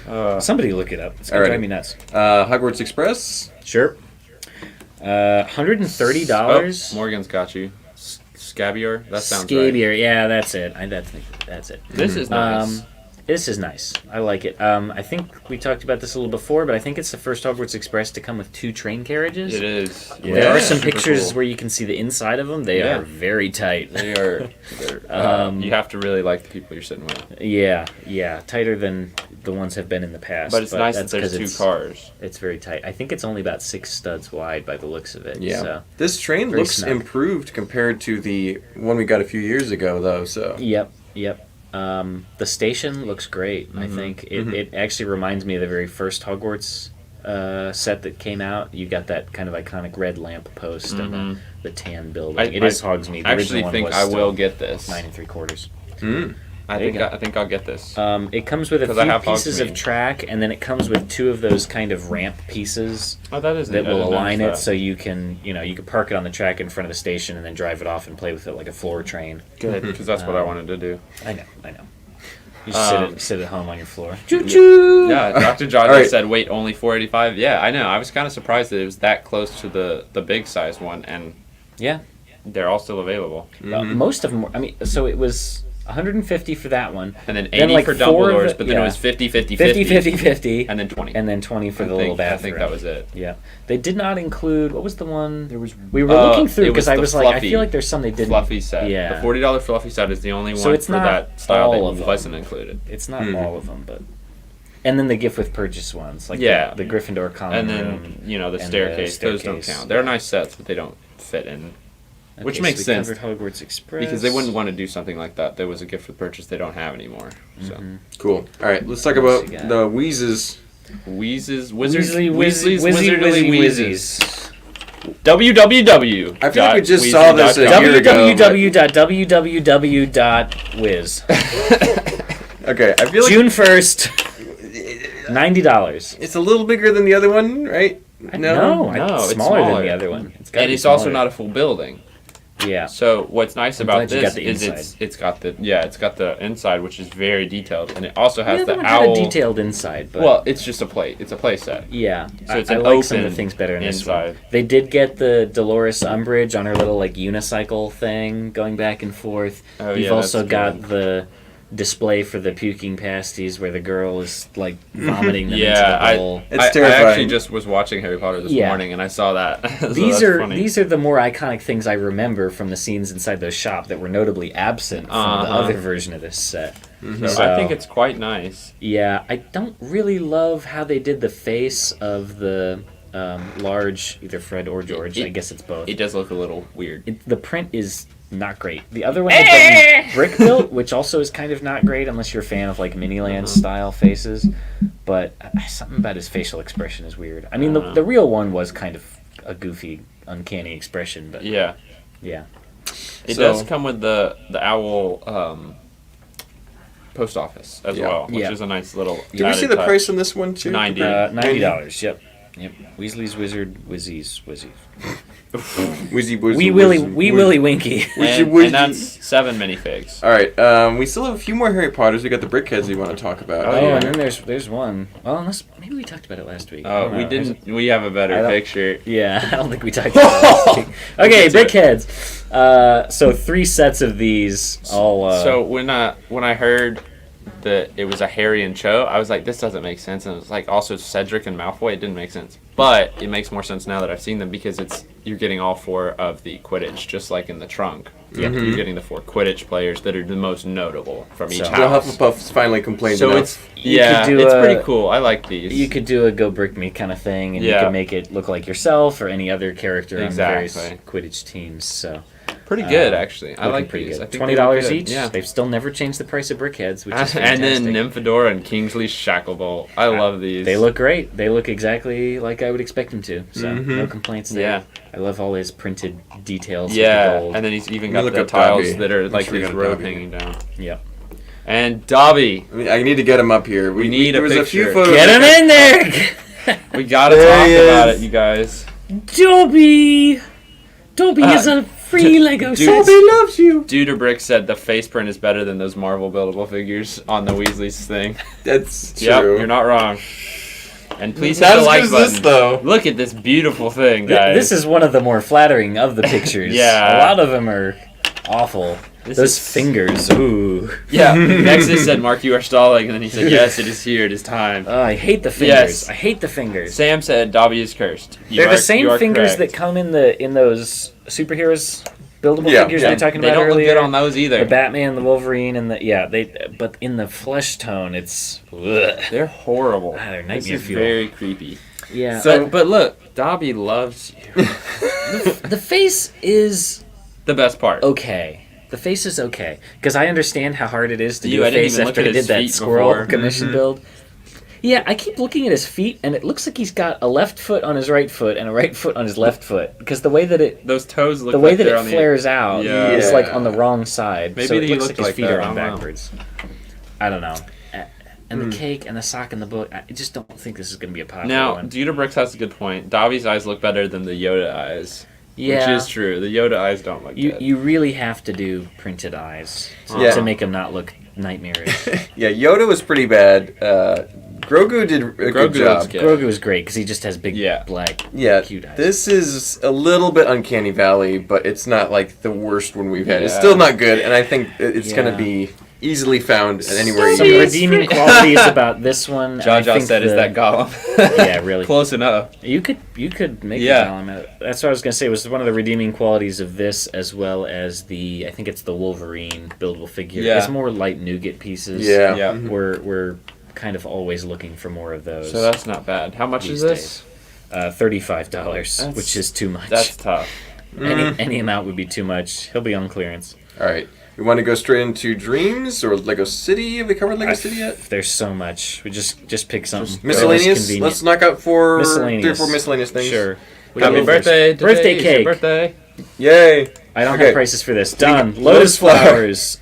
Gosh. Somebody look it up. It's going to Alrighty. drive me nuts. Hogwarts Express. Sure. $130. Oh, Morgan's got you. Scabior? That sounds right. Scabier. Yeah, that's it. That's it. This is nice. This is nice. I like it. I think we talked about this a little before, but I think it's the first Hogwarts Express to come with 2 train carriages. It is. There are some Super pictures cool. where you can see the inside of them. They Yeah. are very tight. They are. You have to really like the people you're sitting with. Yeah, tighter than the ones have been in the past. But it's nice that that's there's 'cause 2 cars. It's very tight. I think it's only about 6 studs wide by the looks of it. Yeah. So. This train Very looks snug. improved compared to the one we got a few years ago, though. So Yep. The station looks great. I think it actually reminds me of the very first Hogwarts set that came out. You got that kind of iconic red lamp post and the tan building. It is Hogsmeade. The I original actually one think was I will still get this. 9 3/4. I There you think go. I think I'll get this. It comes with a 'Cause I few have pieces of Hogsmeade. track, and then it comes with 2 of those kind of ramp pieces Oh, that is that neat. I will didn't align notice it that. so you can park it on the track in front of the station and then drive it off and play with it like a floor train. Good, because that's what I wanted to do. I know. You just Um, sit at home on your floor. Choo choo. Yeah, Dr. John All right. said, wait, only 485. Yeah, I know. I was kind of surprised that it was that close to the big size one, and Yeah. they're all still available. Most of them were, so it was 150 for that one. And then 80 Then, like, for 4 of Dumbledore's, the- but then it yeah. was 50-50-50. 50, And then 20. and then 20 for the little I bathroom. think that was it. Yeah. They did not include, what was the one? There was We were looking through it because was I the was like, I fluffy- feel like there's some they didn't. Fluffy set. Yeah. The $40 fluffy set is the only one So it's for not that style all of that them. wasn't included. It's not all of them, but. And then the gift with purchase ones, like Yeah. the Gryffindor common And then, room. the and the staircase. Those don't staircase. count. They're nice sets, but they don't fit in. Which Okay, makes so we sense. covered Hogwarts Express. Because they wouldn't want to do something like that. There was a gift with purchase they don't have anymore. So cool. All right, let's talk What else about you got? the Wheezes. Wheezes, Weasley, Weasley's Wizzy, Wizardly Wizzy, Wheezes. Wizzies. www. I feel like we just saw this a year ago. www.www.wiz. Okay, I feel like June 1st. $90. it's a little bigger than the other one, right? No, No, it's it's smaller than smaller. the other one. Gotta And be it's also smaller. not a full building. Yeah. So what's nice I'm about glad you this got the is inside. it's got the inside, which is very detailed, and it also has The the other one had owl. a detailed inside, but Well, it's just a plate. It's a play set. yeah, So it's I an like some of the open things better in this one. inside. They did get the Dolores Umbridge on her little like unicycle thing going back and forth. Oh, You've yeah, also that's got good. the display for the puking pasties where the girl is like vomiting them Yeah, into the bowl. It's I terrifying. actually just was watching Harry Potter this Yeah. morning and I saw that. So These that's are funny. these are the more iconic things I remember from the scenes inside those shop that were notably absent from the other version of this set. So I think it's quite nice. Yeah, I don't really love how they did the face of the large, either Fred or George. I guess it's both. It does look a little weird. The print is not great. The other one had been brick built, which also is kind of not great unless you're a fan of like Miniland style faces. But something about his facial expression is weird. I mean, the real one was kind of a goofy, uncanny expression, but Yeah. It So- does come with the owl post office as Yeah. well, which Yeah. is a nice little. Did we see added the touch. price on this one too? $90. Yep. Weasley's Wizard, Wizzy's. Wizzy Wee Willy Winky. And that's 7 minifigs. All right, we still have a few more Harry Potters. We got the Brickheads we want to talk about. Oh, yeah. and then there's one. Well, unless maybe we talked about it last week. I Oh, don't we know. didn't. We have a I better don't- picture. Yeah, I don't think we talked about it last week. Okay, get to it. Brickheads. So 3 sets of these. All. So when I heard that it was a Harry and Cho, I was like, this doesn't make sense. And it was like also Cedric and Malfoy. It didn't make sense, but it makes more sense now that I've seen them because you're getting all 4 of the Quidditch, just like in the trunk. You're getting the 4 Quidditch players that are the most notable from each So- The house. Hufflepuffs finally complained So enough. it's it's a- pretty cool. I like these. You could do a Go Brick Me kind of thing, and you Yeah. could make it look like yourself or any other character on the various Exactly. Quidditch teams. So pretty good actually. I looking like pretty these. good. I think they look $20 good. each. Yeah. They've still never changed the price of Brickheads, which is And fantastic. then Nymphadora and Kingsley Shacklebolt. I love these. They look great. They look exactly like I would expect them to. So Mhm. no complaints there. Yeah. I love all his printed details. with the Yeah, gold. and then he's even Let me got look the up tiles Dobby. that are Make like sure we his got a robe Dobby. hanging down. Yep. And Dobby, I need to get him up here. We need there a was a few picture. photos. Get him in there, we gotta There talk he about is. it, you guys. Dobby. Dobby is a free Lego dude, set. Dobby loves you. Duderbrick said the face print is better than those Marvel buildable figures on the Weasley's thing. That's Yep, true. you're not wrong. And please Not hit the as like good as button. this, though. Look at this beautiful thing, guys. This is one of the more flattering of the pictures. Yeah. A lot of them are awful. This Those is- fingers, ooh. Yeah, Nexus said, Mark, you are stalling. And then he said, yes, it is here. It is time. Oh, I hate the fingers. Yes. I hate the fingers. Sam said, Dobby is cursed. They're the same you are fingers correct. that come in those superheroes buildable Yeah. figures Yeah, we were talking they about don't earlier. look good on those either. The Batman, the Wolverine, and but in the flesh tone, it's ugh. They're horrible. They're This nightmare is fuel. very creepy. Yeah. But look, Dobby loves you. The face is The best part. okay. The face is okay because I understand how hard it is to You, do I a didn't face even look after at he did his that feet squirrel before. commission build. Yeah, I keep looking at his feet, and it looks like he's got a left foot on his right foot and a right foot on his left foot because the way that Those toes look the way like that they're it on flares out Yeah. is like on the wrong side. Maybe so it he looks looked like his like feet that, are I on don't know. backwards. I don't know. And the cake and the sock and the book. I just don't think this is going to be a popular Now, one. Duderbricks has a good point. Dobby's eyes look better than the Yoda eyes. Yeah. Which is true. The Yoda eyes don't look good. You really have to do printed eyes Yeah. to make them not look nightmarish. Yeah, Yoda was pretty bad. Grogu did a good Grogu job. looks good. Grogu is great because he just has big Yeah. black Yeah, cute eyes. this is a little bit Uncanny Valley, but it's not like the worst one we've had. It's Yeah. still not good, and I think it's Yeah. going to be easily found at anywhere Some you go. redeeming qualities about this one. and I Jaja think said, "Is that Gollum?" Yeah, really. Close enough. You could make Yeah. the Gollum out. That's what I was gonna say. Was one of the redeeming qualities of this, as well as I think it's the Wolverine buildable figure. Yeah. It's more light nougat pieces. Yeah. Yeah. Mhm. We're kind of always looking for more of those. So that's not bad. How much These is this? $35, That's- which is too much. That's tough. Any amount would be too much. He'll be on clearance. All right. We want to go straight into Dreams or Lego City? Have we covered Lego City yet? There's so much. We just pick something. Miscellaneous? convenient. Let's knock out 3 or Miscellaneous. 4 miscellaneous things. Sure. Happy Go first. birthday! Birthday today is your cake. Birthday. Yay! I don't Okay. have prices for this. Done. got Lotus Lotus flower.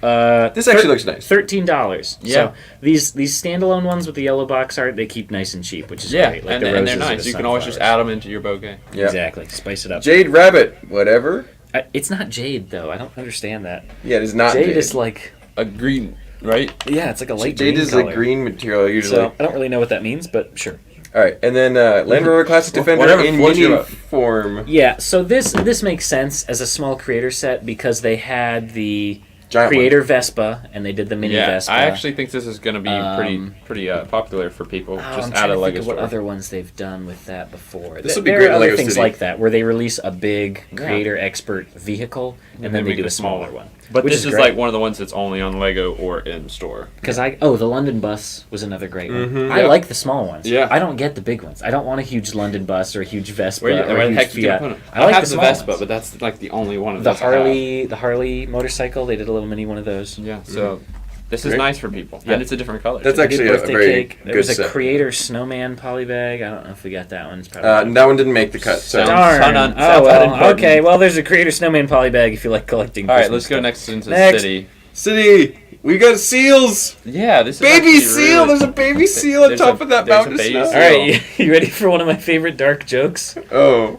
flowers. This actually looks nice. $13. Yeah. So these standalone ones with the yellow box art, they keep nice and cheap, which is Yeah, great. Like and the they're roses or nice. the You can always just sunflowers. add them into your bouquet. Yeah. Exactly. Spice it up. Jade Rabbit, whatever. It's not jade though. I don't understand that. Yeah, it is not Jade Jade. is like A green, right? yeah, it's like a light Jade green is color. a green material usually. So I don't really know what that means, but sure. All right, and then Land Rover Classic Defender Whatever in floats your mini boat. form. Yeah. So this makes sense as a small creator set because they had the Giant Creator Vespa, and they did the mini Yeah, Vespa. I actually think this is going to be pretty popular for people. Just out of Lego what store. other ones they've done with that before. This would be There great are in other Lego things City. like that where they release a big creator expert vehicle and then they make do the a smaller smaller. one. But which this is great. like one of the ones that's only on Lego or in store. Because the London bus was another great one. I Yep. like the small ones. Yeah. I don't get the big ones. I don't want a huge London bus or a huge Vespa Where or a the huge heck you gonna Fiat. put them? I like have the the small Vespa, ones. but that's like the only one of The those I have. the Harley motorcycle. They did a little mini one of those. Yeah, so this is Great. nice for people, Yeah. and it's a different color. That's too. actually Good a birthday very cake. There good was a set. creator snowman polybag. I don't know if we got that one. It's probably That one didn't make the cut. So Sounds- darn. sound Oh well. unimportant. Okay. Well, there's a creator snowman polybag if you like collecting. All right, Christmas let's go stuff. next into Next. city. City, we got seals. Yeah, this is Baby actually seal. really- There's a baby seal on There's top a- of that there's a mountain of baby snow. seal. All right, you ready for one of my favorite dark jokes? Oh.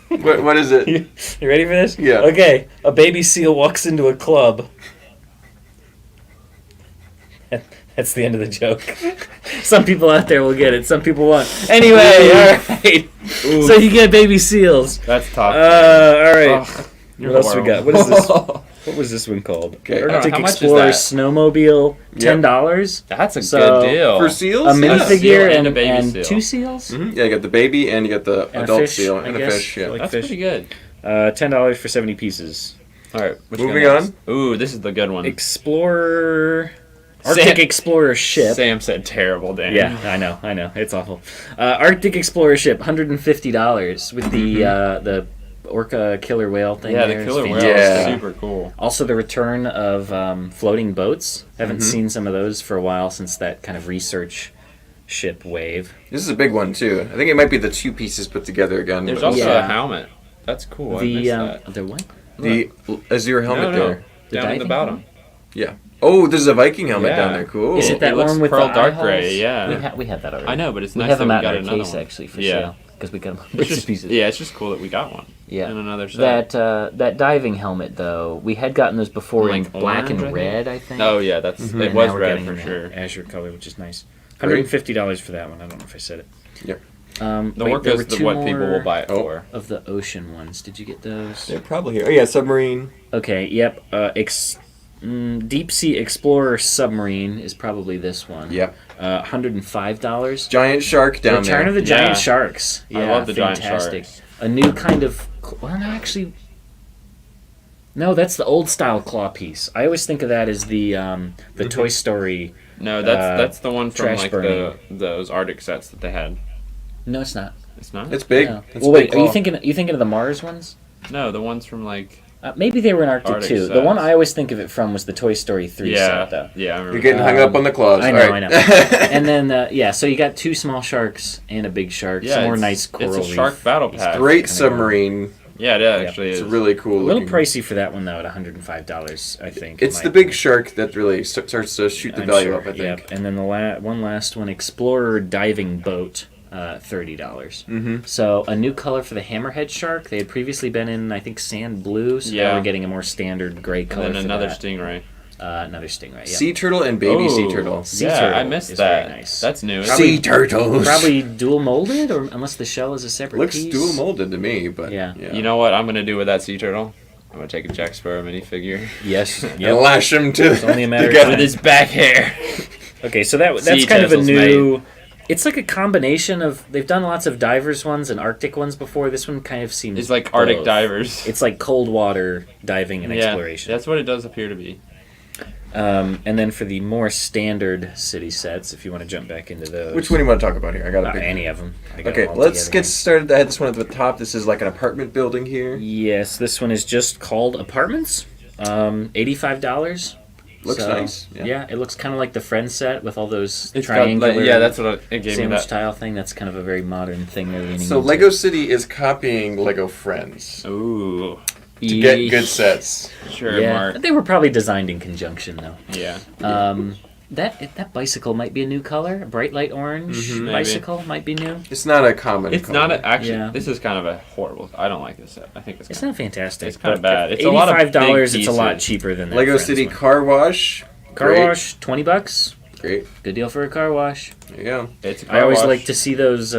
What is it? You ready for this? Yeah. Okay, a baby seal walks into a club. That's the end of the joke. Some people out there will get it. Some people won't. Anyway, all right. So you get baby seals. That's tough. All right. Ugh, What else we got? What is this? What was this one called? Okay. Arctic How much is Explorer that? Snowmobile, $10. That's a So, good deal. For seals? A minifigure seal and and, a baby and seal. 2 seals? Yeah, you got the baby and you got the And a adult fish, seal I and a guess. fish. Yeah. Like That's fish. pretty good. $10 for 70 pieces. All right, which Moving one next? on. Ooh, this is the good one. Explorer... Arctic Explorer ship. Sam said terrible, Dan. Yeah, I know. It's awful. Arctic Explorer ship, $150 with the orca killer whale thing. Yeah, there. the It's killer whale fantastic. is super cool. Also, the return of floating boats. Haven't seen some of those for a while since that kind of research ship wave. This is a big one too. I think it might be the two pieces put together again. There's but- also Yeah. a helmet. That's cool. I missed that. The what? the Azure helmet No, there. The down in the diving bottom. Yeah. Oh, there's a Viking helmet Yeah. down there. Cool. Is it that It looks one with pearl the dark eye gray, holes? yeah. We have that already. I know, but it's We nice have that them we out got in our another case one. actually for Yeah. sale because we got them It's bits just, and pieces. yeah, it's just cool that we got one. Yeah. And another set. That diving helmet though, we had gotten those before in Like black orange, I and think? red, I think. Oh yeah, that's And it was now we're red getting for that sure. azure color, which is nice. Great. $150 for that one. I don't know if I said it. Yep. The wait, work there is were the, two what people more will buy it Oh. for. of the ocean ones. Did you get those? They're probably here. Oh yeah, submarine. Okay. Yep. Deep Sea Explorer submarine is probably this one. Yep. $105. Giant shark down Return there. of the Yeah. Giant Sharks. I Yeah, love the giant fantastic. sharks. A new kind of. Well, no, actually. No, that's the old style claw piece. I always think of that as the Toy Story. No, that's the one from trash like burning. those Arctic sets that they had. No, it's not. It's not. It's big. No. It's Well, a wait. big Are you claw. thinking of the Mars ones? No, the ones from like. Maybe they were in Arctic Arctic too. The one sets. I always think of it from was the Toy Story 3 Yeah, set, though. yeah, I remember. You're getting hung up on the claws. I know, All right. I know. And then, so you got 2 small sharks and a big shark. Yeah, Some more it's- nice coral It's a reef. shark battle pack. Great Kinda submarine. Yeah, it actually It's is. really cool. A little looking. pricey for that one, though, at $105, I think. It's in the my big opinion. shark that really starts to shoot the I'm value sure, up, I think. Yep. And then the one last one, Explorer Diving Boat, $30. Mm-hmm. So a new color for the hammerhead shark. They had previously been in, I think, sand blue. So Yeah. now we're getting a more standard gray And color then for another that. stingray. Another stingray. Yep. Sea turtle and baby sea Ooh. turtle. Sea yeah, turtle I missed is that. very nice. That's new. Sea turtles. Probably dual molded, or unless the shell is a separate Looks piece. dual molded to me, but Yeah. You know what I'm gonna do with that sea turtle? I'm gonna take a Jack Sparrow minifigure Yes. And Yep. lash him to It's only a matter of together. with his back hair. Okay, so that's Sea kind of a turtles, new. It's like a combination of. They've done lots of divers ones and Arctic ones before. This one kind of seems. It's like Arctic both. divers. It's like cold water diving and exploration. That's what it does appear to be. And then for the more standard city sets, if you want to jump back into those. Which one do you want to talk about here? I got a big Any of them. I got Okay, them all let's together get here. started. I had this one at the top. This is like an apartment building here. Yes, this one is just called Apartments. $85. Looks nice. Yeah. It looks kind of like the Friends set with all those It's got, triangular like, yeah, that's what it gave me sandwich that. tile thing. That's kind of a very modern thing they're leaning So into. Lego City is copying Lego Friends Ooh, to get good sets. sure, Yeah, Mark. they were probably designed in conjunction though. Yeah. That bicycle might be a new color. A bright light orange Maybe. bicycle might be new. It's not a common. It's color. not actually. Yeah. This is kind of a horrible. I don't like this set. I think it's. It's Kind not fantastic. It's kinda but bad. at It's a lot of big $85. It's a lot pieces. cheaper than that Lego Friends City one. car wash. Car Great. wash, $20. Great. Good deal for a car wash. There you go. It's a car I always wash. like to see those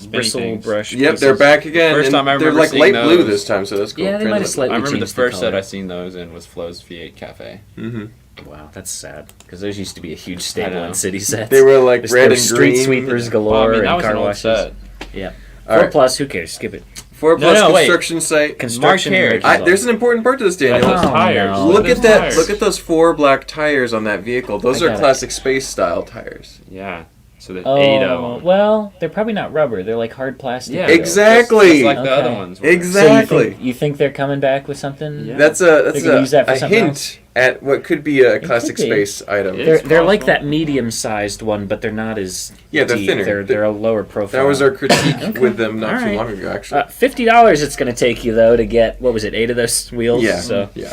bristle things. brush. Yep, pieces. they're back again. First and time I they're remember like seeing light blue those. this time, so that's cool. Yeah, they might have slightly I remember the changed first set color. I seen those in was Flo's V8 Cafe. Mm-hmm. Wow, that's sad because those used to be a huge staple know. in city sets. They were like There red were and street green. sweepers galore Well, I mean, that and was car an old washes. set. Yeah. All 4 right. plus, who cares? Skip it. 4 plus No, wait. construction site. Construction. cares. There's an important part to this, Those Daniel. Oh, tires. no. Look Those at that! tires. Look at those 4 black tires on that vehicle. Those I are got it. classic space style tires. Yeah. So there's 8 of Oh, them. well, they're probably not rubber. They're like hard plastic. Yeah. though. Exactly. Just like the Okay. other ones. were. Exactly. So you think they're coming back with something? Yeah. That's They're gonna use that for a something hint at what could be a classic could be. space item. It They're, It's they're like possible. that medium-sized one, but they're not as Yeah, they're deep. thinner. They're a lower profile. That was our critique Okay. with them not All too right. long ago, actually. $50 it's going to take you, though, to get, what was it, 8 of those wheels? Yeah. So Yeah.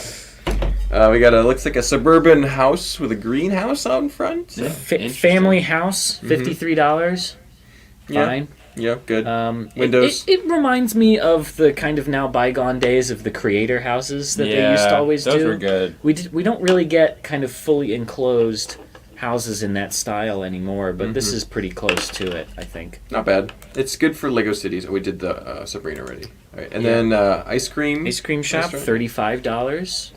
We got looks like a suburban house with a greenhouse out in front. Yeah. Interesting. family house, $53. Yeah. Fine. Yeah, good. Windows. It reminds me of the kind of now bygone days of the creator houses that they used to always those do. were good. We don't really get kind of fully enclosed houses in that style anymore, but this is pretty close to it, I think. Not bad. It's good for Lego cities. We did the Sabrina already. All right. And Yeah. then ice cream. Ice cream shop, Restaurant. $35.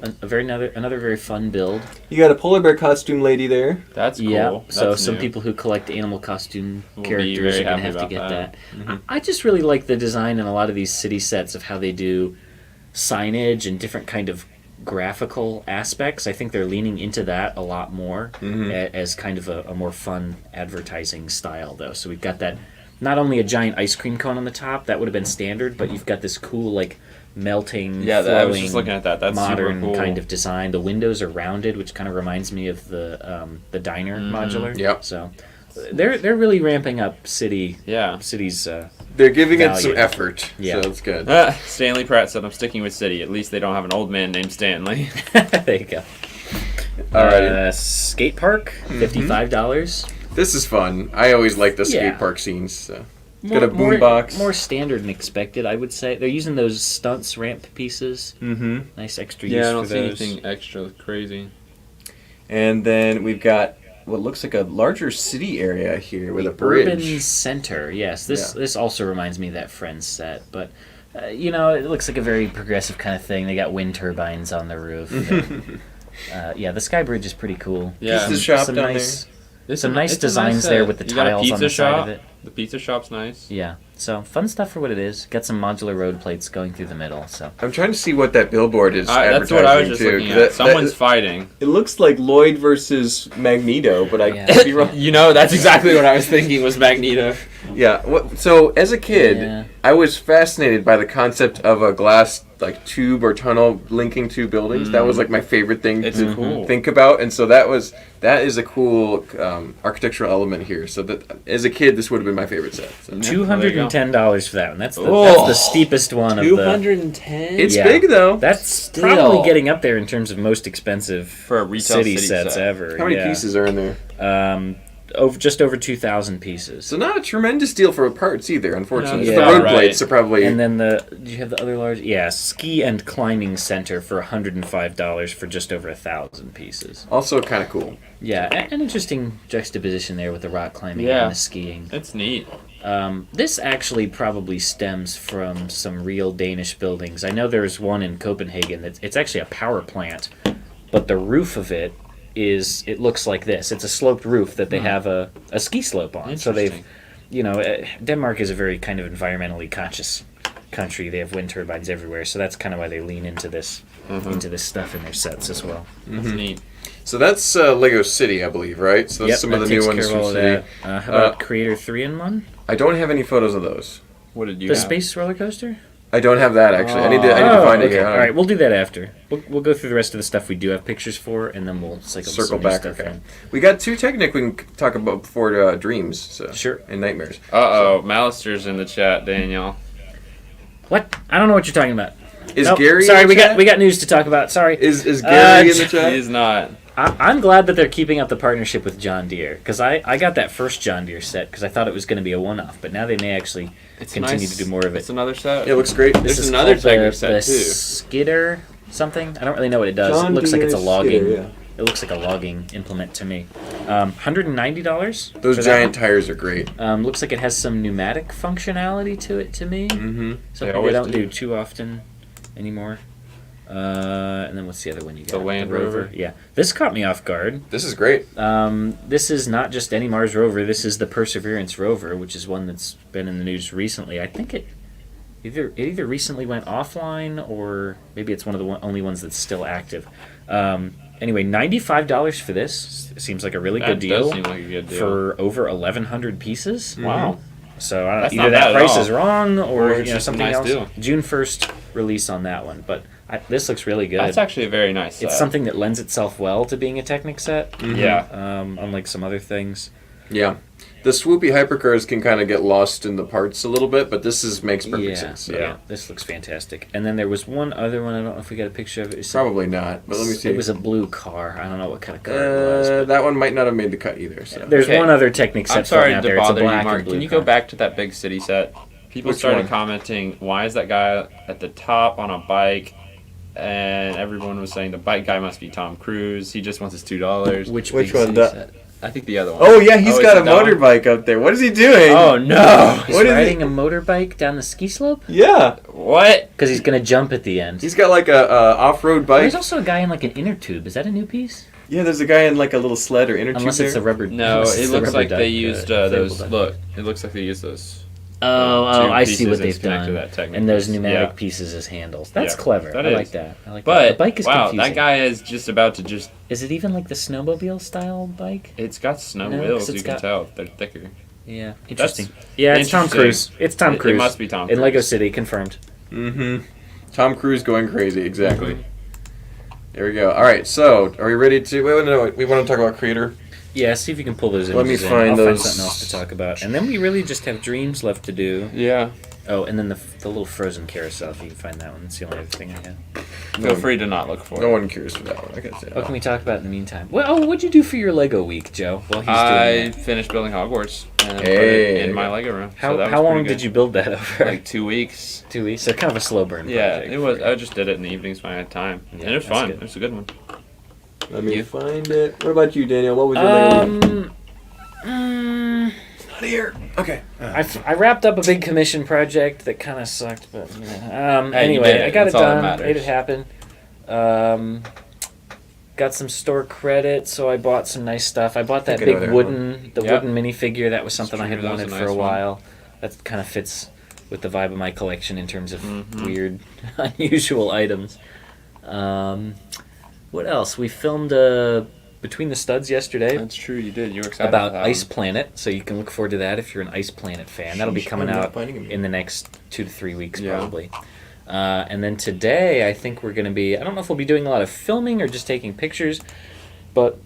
Another very fun build. You got a polar bear costume lady there. That's cool. Yeah. So That's some new. people who collect animal costume Will be characters very are gonna happy have to about get that. that. I just really like the design in a lot of these city sets of how they do signage and different kind of graphical aspects. I think they're leaning into that a lot more as kind of a more fun advertising style, though. So we've got that, not only a giant ice cream cone on the top, that would have been standard, but you've got this cool, like, melting, Yeah, I was just flowing, looking at that. That's modern super cool. kind of design. The windows are rounded, which kind of reminds me of the diner modular. Yep. So they're really ramping up cities. They're giving it some Value. effort. Yeah. So that's good. Stanley Pratt said, "I'm sticking with City. At least they don't have an old man named Stanley." There you go. Alrighty. Skate park, $55. This is fun. I always like the skate Yeah. park scenes. So. Got a boombox. More standard and expected, I would say. They're using those stunts ramp pieces. Mm-hmm. Nice extra use Yeah, I for don't see those. anything extra crazy. And then we've got what looks like a larger city area here with a bridge. Urban Center, yes. This Yeah. this also reminds me of that Friends set, but it looks like a very progressive kind of thing. They got wind turbines on the roof. and, the Sky Bridge is pretty cool. Yeah. Pizza shop some down nice, It's some nice it's a designs nice there set. with the You got a tiles on pizza the shop. side of it. The pizza shop's nice. Yeah, so fun stuff for what it is. Got some modular road plates going through the middle. So I'm trying to see what that billboard is That's advertising what I was just too. looking at. That- Someone's that- fighting. it looks like Lloyd versus Magneto, but I Yeah. could be wrong. You know, that's exactly what I was thinking was Magneto. Yeah. So as a kid, Yeah. I was fascinated by the concept of a glass like tube or tunnel linking two buildings. That was like my favorite thing It's to cool. think about, and so that is a cool architectural element here. So that as a kid, this would have been my favorite set. So. $210 for that one. That's the Oh, steepest one of the. 210 It's Yeah. big though. That's Still. probably getting up there in terms of most expensive for a retail city sets set. ever. How many yeah. pieces are in there? Just over 2,000 pieces. So not a tremendous deal for parts either, unfortunately. Yeah, the yeah, road right. plates are probably. And then do you have the other large? Yeah, ski and climbing center for $105 for just over 1,000 pieces. also kind of cool. Yeah, an interesting juxtaposition there with the rock climbing Yeah. and the skiing. It's neat. This actually probably stems from some real Danish buildings. I know there's one in Copenhagen it's actually a power plant, but the roof of it looks like this. It's a sloped roof that they have a ski slope on. So they've, Denmark is a very kind of environmentally conscious country. They have wind turbines everywhere, so that's kind of why they lean into this stuff in their sets as well. That's neat. So that's Lego City, I believe, right? So that's Yep, some of the that new takes ones care of from all of City. that. How about Creator 3-in-1? I don't have any photos of those. What did you The have? space roller coaster? I don't have that actually. I need to find it okay. here. All right, we'll do that after. We'll go through the rest of the stuff we do have pictures for, and then we'll cycle Circle some new back. stuff Okay. in. We got two Technic we can talk about before Dreams. So. Sure. And Nightmares. Malister's in the chat, Daniel. What? I don't know what you're talking about. Is Nope, Gary? Sorry, in the chat? we got news to talk about. Sorry. Is Gary in the He chat? is not. I'm glad that they're keeping up the partnership with John Deere, because I got that first John Deere set because I thought it was going to be a one-off, but now they may actually continue nice. to do more of it. It's another set. It looks great. This There's is another called Tiger the set, too. Skidder something. I don't really know what it does. It looks like it's a logging It looks like a logging implement to me. $190. Those giant tires are great. Looks like it has some pneumatic functionality to it to me. Mm-hmm. Something they don't do too often anymore. And then what's the other one you got? The Land Rover. Yeah. This caught me off guard. This is great. This is not just any Mars rover. This is the Perseverance rover, which is one that's been in the news recently. I think it either recently went offline or maybe it's one of the only ones that's still active. Anyway, $95 for this seems like a really good deal. Does seem like a good deal. For over 1,100 pieces. Wow. So I don't That's know, not either that bad at price all. is wrong or it's just a something nice else. deal. June 1st release on that one, but this looks really good. That's actually a very nice set. It's something that lends itself well to being a Technic set. Mm-hmm. Yeah. Unlike some other things. Yeah. The swoopy hypercars can kind of get lost in the parts a little bit, but this makes perfect sense. So. Yeah, this looks fantastic. And then there was one other one. I don't know if we got a picture of it. Probably not, but let me see. It was a blue car. I don't know what kind of car it was. That one might not have made the cut either. So. There's one other Technic set I'm sorry out to there. It's a bother you, black Mark. and blue Can you car. go back to that big city set? People Which started one? commenting, why is that guy at the top on a bike? And everyone was saying the bike guy must be Tom Cruise. He just wants his $2. Which Which big one? city The- set? I think the other one. Oh yeah, he's is got a it that one? motorbike up there. What is he doing? Oh no! He's What is riding he- a motorbike down the ski slope? Yeah, What? Because he's going to jump at the end. he's got like a off-road bike. There's also a guy in like an inner tube. Is that a new piece? Yeah, there's a guy in like a little sled or inner tube Unless it's there. the rubber. No, unless it's it the looks rubber like duck, they used inflatable those. duck. Look, it looks like they used those. Oh, two I see pieces what they've that's connected to done. that Technic And those piece. pneumatic Yeah. pieces as handles. That's Yeah, clever. that I is. like that. I like that. But The bike is wow, confusing. that guy is just about to just. Is it even like the snowmobile style bike? It's got snow No, 'cause wheels. it's You can got- tell they're thicker. Yeah, interesting. That's Yeah, it's Tom interesting. Cruise. It's Tom It Cruise. must be Tom In Cruise. Lego City, confirmed. Mm-hmm. Tom Cruise going crazy. Exactly. Mm-hmm. There we go. All right. So, are we ready to? Wait, no, we want to talk about Creator. Yeah, see if you can pull those Let me images in. find I'll those. find something else to talk about. And then we really just have dreams left to do. Yeah. Oh, and then the little frozen carousel, if you can find that one. That's the only other thing I have. Feel free to not look for No it. one cares for that one. I gotta say. What can we talk about in the meantime? Well, what'd you do for your Lego week, Joe? Well, he's I doing that. finished building Hogwarts and put Hey. it in my Lego room. How, so that was how long pretty did good. you build that over? Like 2 weeks. 2 weeks? So kind of a slow burn Yeah, project. it was. I just did it in the evenings when I had time, Yeah, and it was that's fun. good. It was a good one. Let me You? find it. What about you, Daniel? What was your Lego week? Not here. Okay. I wrapped up a big commission project that kind of sucked, but Hey, you anyway, did it. I got That's it all that done, matters. made it happen. Got some store credit, so I bought some nice stuff. I bought that think I know big that wooden, Yep. wooden minifigure. That was something I true, had that was a wanted for nice a one. while. That kind of fits with the vibe of my collection in terms of Mhm. weird, unusual items. What else? We filmed Between the Studs yesterday That's true. You did. You were excited about that Ice one. Planet, so you can look forward to that if you're an Ice Planet fan. That'll be Sheesh, coming I'm not out finding him. in the next 2 to 3 weeks, Yeah. probably. And then today, I think we're going to be, I don't know if we'll be doing a lot of filming or just taking pictures, but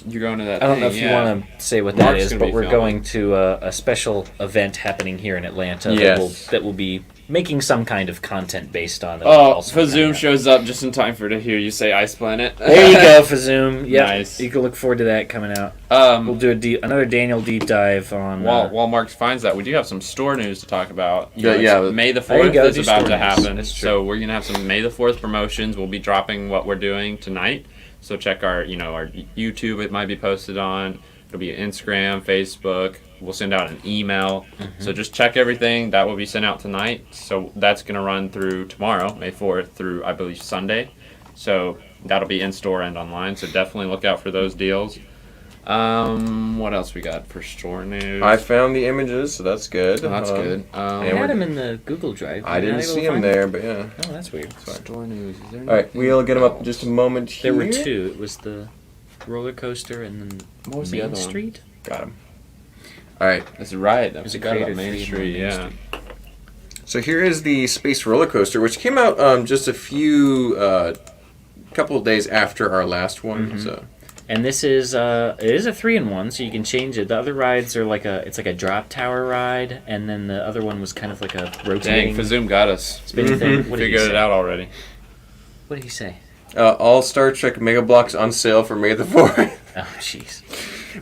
You're going to that. I don't know if thing, you yeah. want to say what Mark's that is, gonna but be we're filming. going to a special event happening here in Atlanta Yes. that will be making some kind of content based on it. Oh, also coming Fazoom out. shows up just in time for to hear you say Ice Planet. There you go, Fazoom. Yeah, Nice. you can look forward to that coming out. We'll Um, do another Daniel deep dive on. while Mark finds that, we do have some store news to talk about. You Yeah, know, yeah. May the There you 4th go, is do about store to news. happen. That's true. So we're gonna have some May the 4th promotions. We'll be dropping what we're doing tonight. So check our YouTube. It might be posted on. It'll be Instagram, Facebook. We'll send out an email. So just check everything. That will be sent out tonight. So that's going to run through tomorrow, May 4th, through, I believe, Sunday. So that'll be in-store and online. So definitely look out for those deals. What else we got for store news? I found the images, so that's good. Oh, that's good. I and had we're- him in the Google Drive. I Were you didn't not able see to them find there, but yeah. Oh, that's weird. Store news. Is there All right, anything we'll get them up in else? just a moment here. There were two. It was the roller coaster and then What was the Main other one? Street. Got them. All right, That's right. I There's a forgot about Creator Main 3 and Street. Main Yeah. Street. so here is the Space Roller Coaster, which came out just a few, couple of days after our last one. Mhm. So And this is it is a 3-in-1, so you can change it. The other rides are like it's like a drop tower ride, and then the other one was kind of like a Dang, rotating Fazoom got us. spinning thing. What did he Figured it say? out already. What did he say? all Star Trek Mega Blocks on sale for May the 4th. Oh, jeez.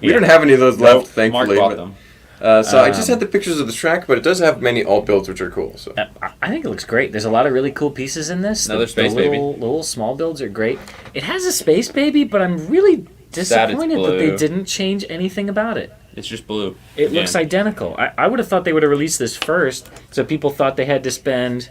We don't have any of those left, thankfully. Mark bought but- them. So I just had the pictures of the track, but it does have many alt builds, which are cool. So I think it looks great. There's a lot of really cool pieces in this. Another Space the Baby. little small builds are great. It has a Space Baby, but I'm really disappointed that they blue. didn't change anything about it. It's just blue. It looks identical. I would have thought they would have released this first, so people thought they had to spend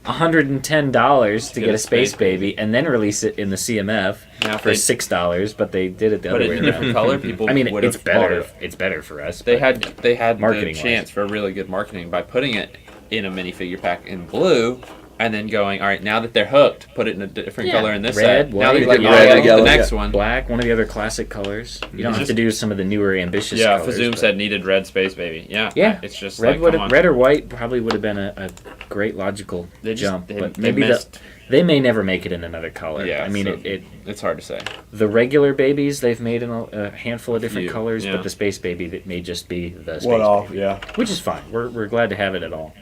$110 to get a Space Baby and then release it in the CMF for $6, but they did it the other way But in a around. different color, people I mean, would it's have bought better. it. It's better for us. They but had marketing the wise. chance for really good marketing by putting it in a minifigure pack in blue, and then going, all right, now that they're hooked, put it in a different color in this red, set. Now they're white, like, red, all right, yellow, the next one. black, one of the other classic colors. You don't have just- to do some of the newer ambitious Yeah, colors. Fazoom but- said needed red Space Baby. Yeah, Yeah, it's just red, like, come on. red or white probably would have been a great logical They just- jump, they- but they maybe missed. they may never make it in another color. Yeah, I mean, so it it's hard to say. the regular babies they've made in a handful of different Few, colors, yeah. but the Space Baby that may just be the Space One-off, Baby, yeah. which is fine. We're glad to have it at all.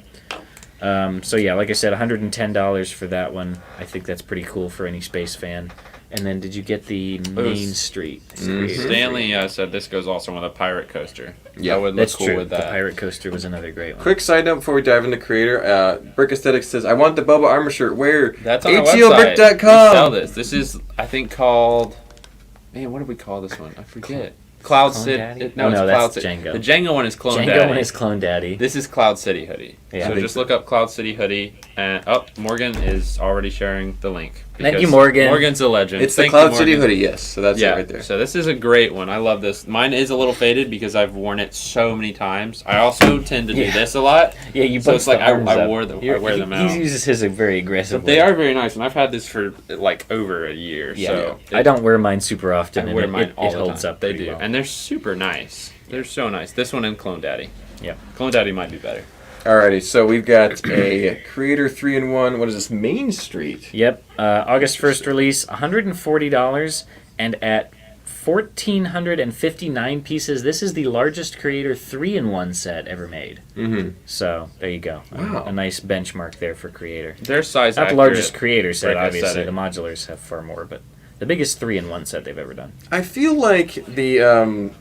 So yeah, like I said, $110 for that one. I think that's pretty cool for any space fan. And then, did you get the Main Street? Stanley said this goes also with a pirate coaster. Yeah, that would look That's cool true. with The that. Pirate Coaster was another great one. quick side note before we dive into creator, Brick Aesthetics says, I want the Bubba Armor shirt. Where? That's on our website. We sell ATLbrick.com. this. This is, I think, called. Man, what did we call this one? I forget. Cloud Clone City. Daddy? No, Oh, it's no, Cloud that's City. Django. The Django one is Clone Django Daddy. and his Clone Daddy. This is Cloud City hoodie. Yeah. So just look up Cloud City hoodie, and Morgan is already sharing the link. Thank you, because Morgan. Morgan's a legend. It's the Thank you, Cloud City Morgan. hoodie, yes. So that's Yeah, it right there. so this is a great one. I love this. Mine is a little faded because I've worn it so many times. I also tend to do Yeah. this a lot. Yeah, you So bunch it's like the I arms up. wear them out. He uses his very aggressive. But they are very nice, and I've had this for like over a year. Yeah, so I don't wear mine super often. I and wear it, mine it, all it the holds time. up. They pretty do, well. and they're super nice. They're so nice. This one and Clone Daddy. Yeah. Clone Daddy might be better. Alrighty, so we've got a Creator 3-in-1. What is this? Main Street. Yep. August 1st release, $140, and at 1,459 pieces, this is the largest Creator 3-in-1 set ever made. Mm-hmm. So there you go. Wow. A nice benchmark there for Creator. Their size Not the accurate. largest Creator set, Brick obviously. aesthetic. The modulars have far more, but the biggest 3-in-1 set they've ever done. I feel like the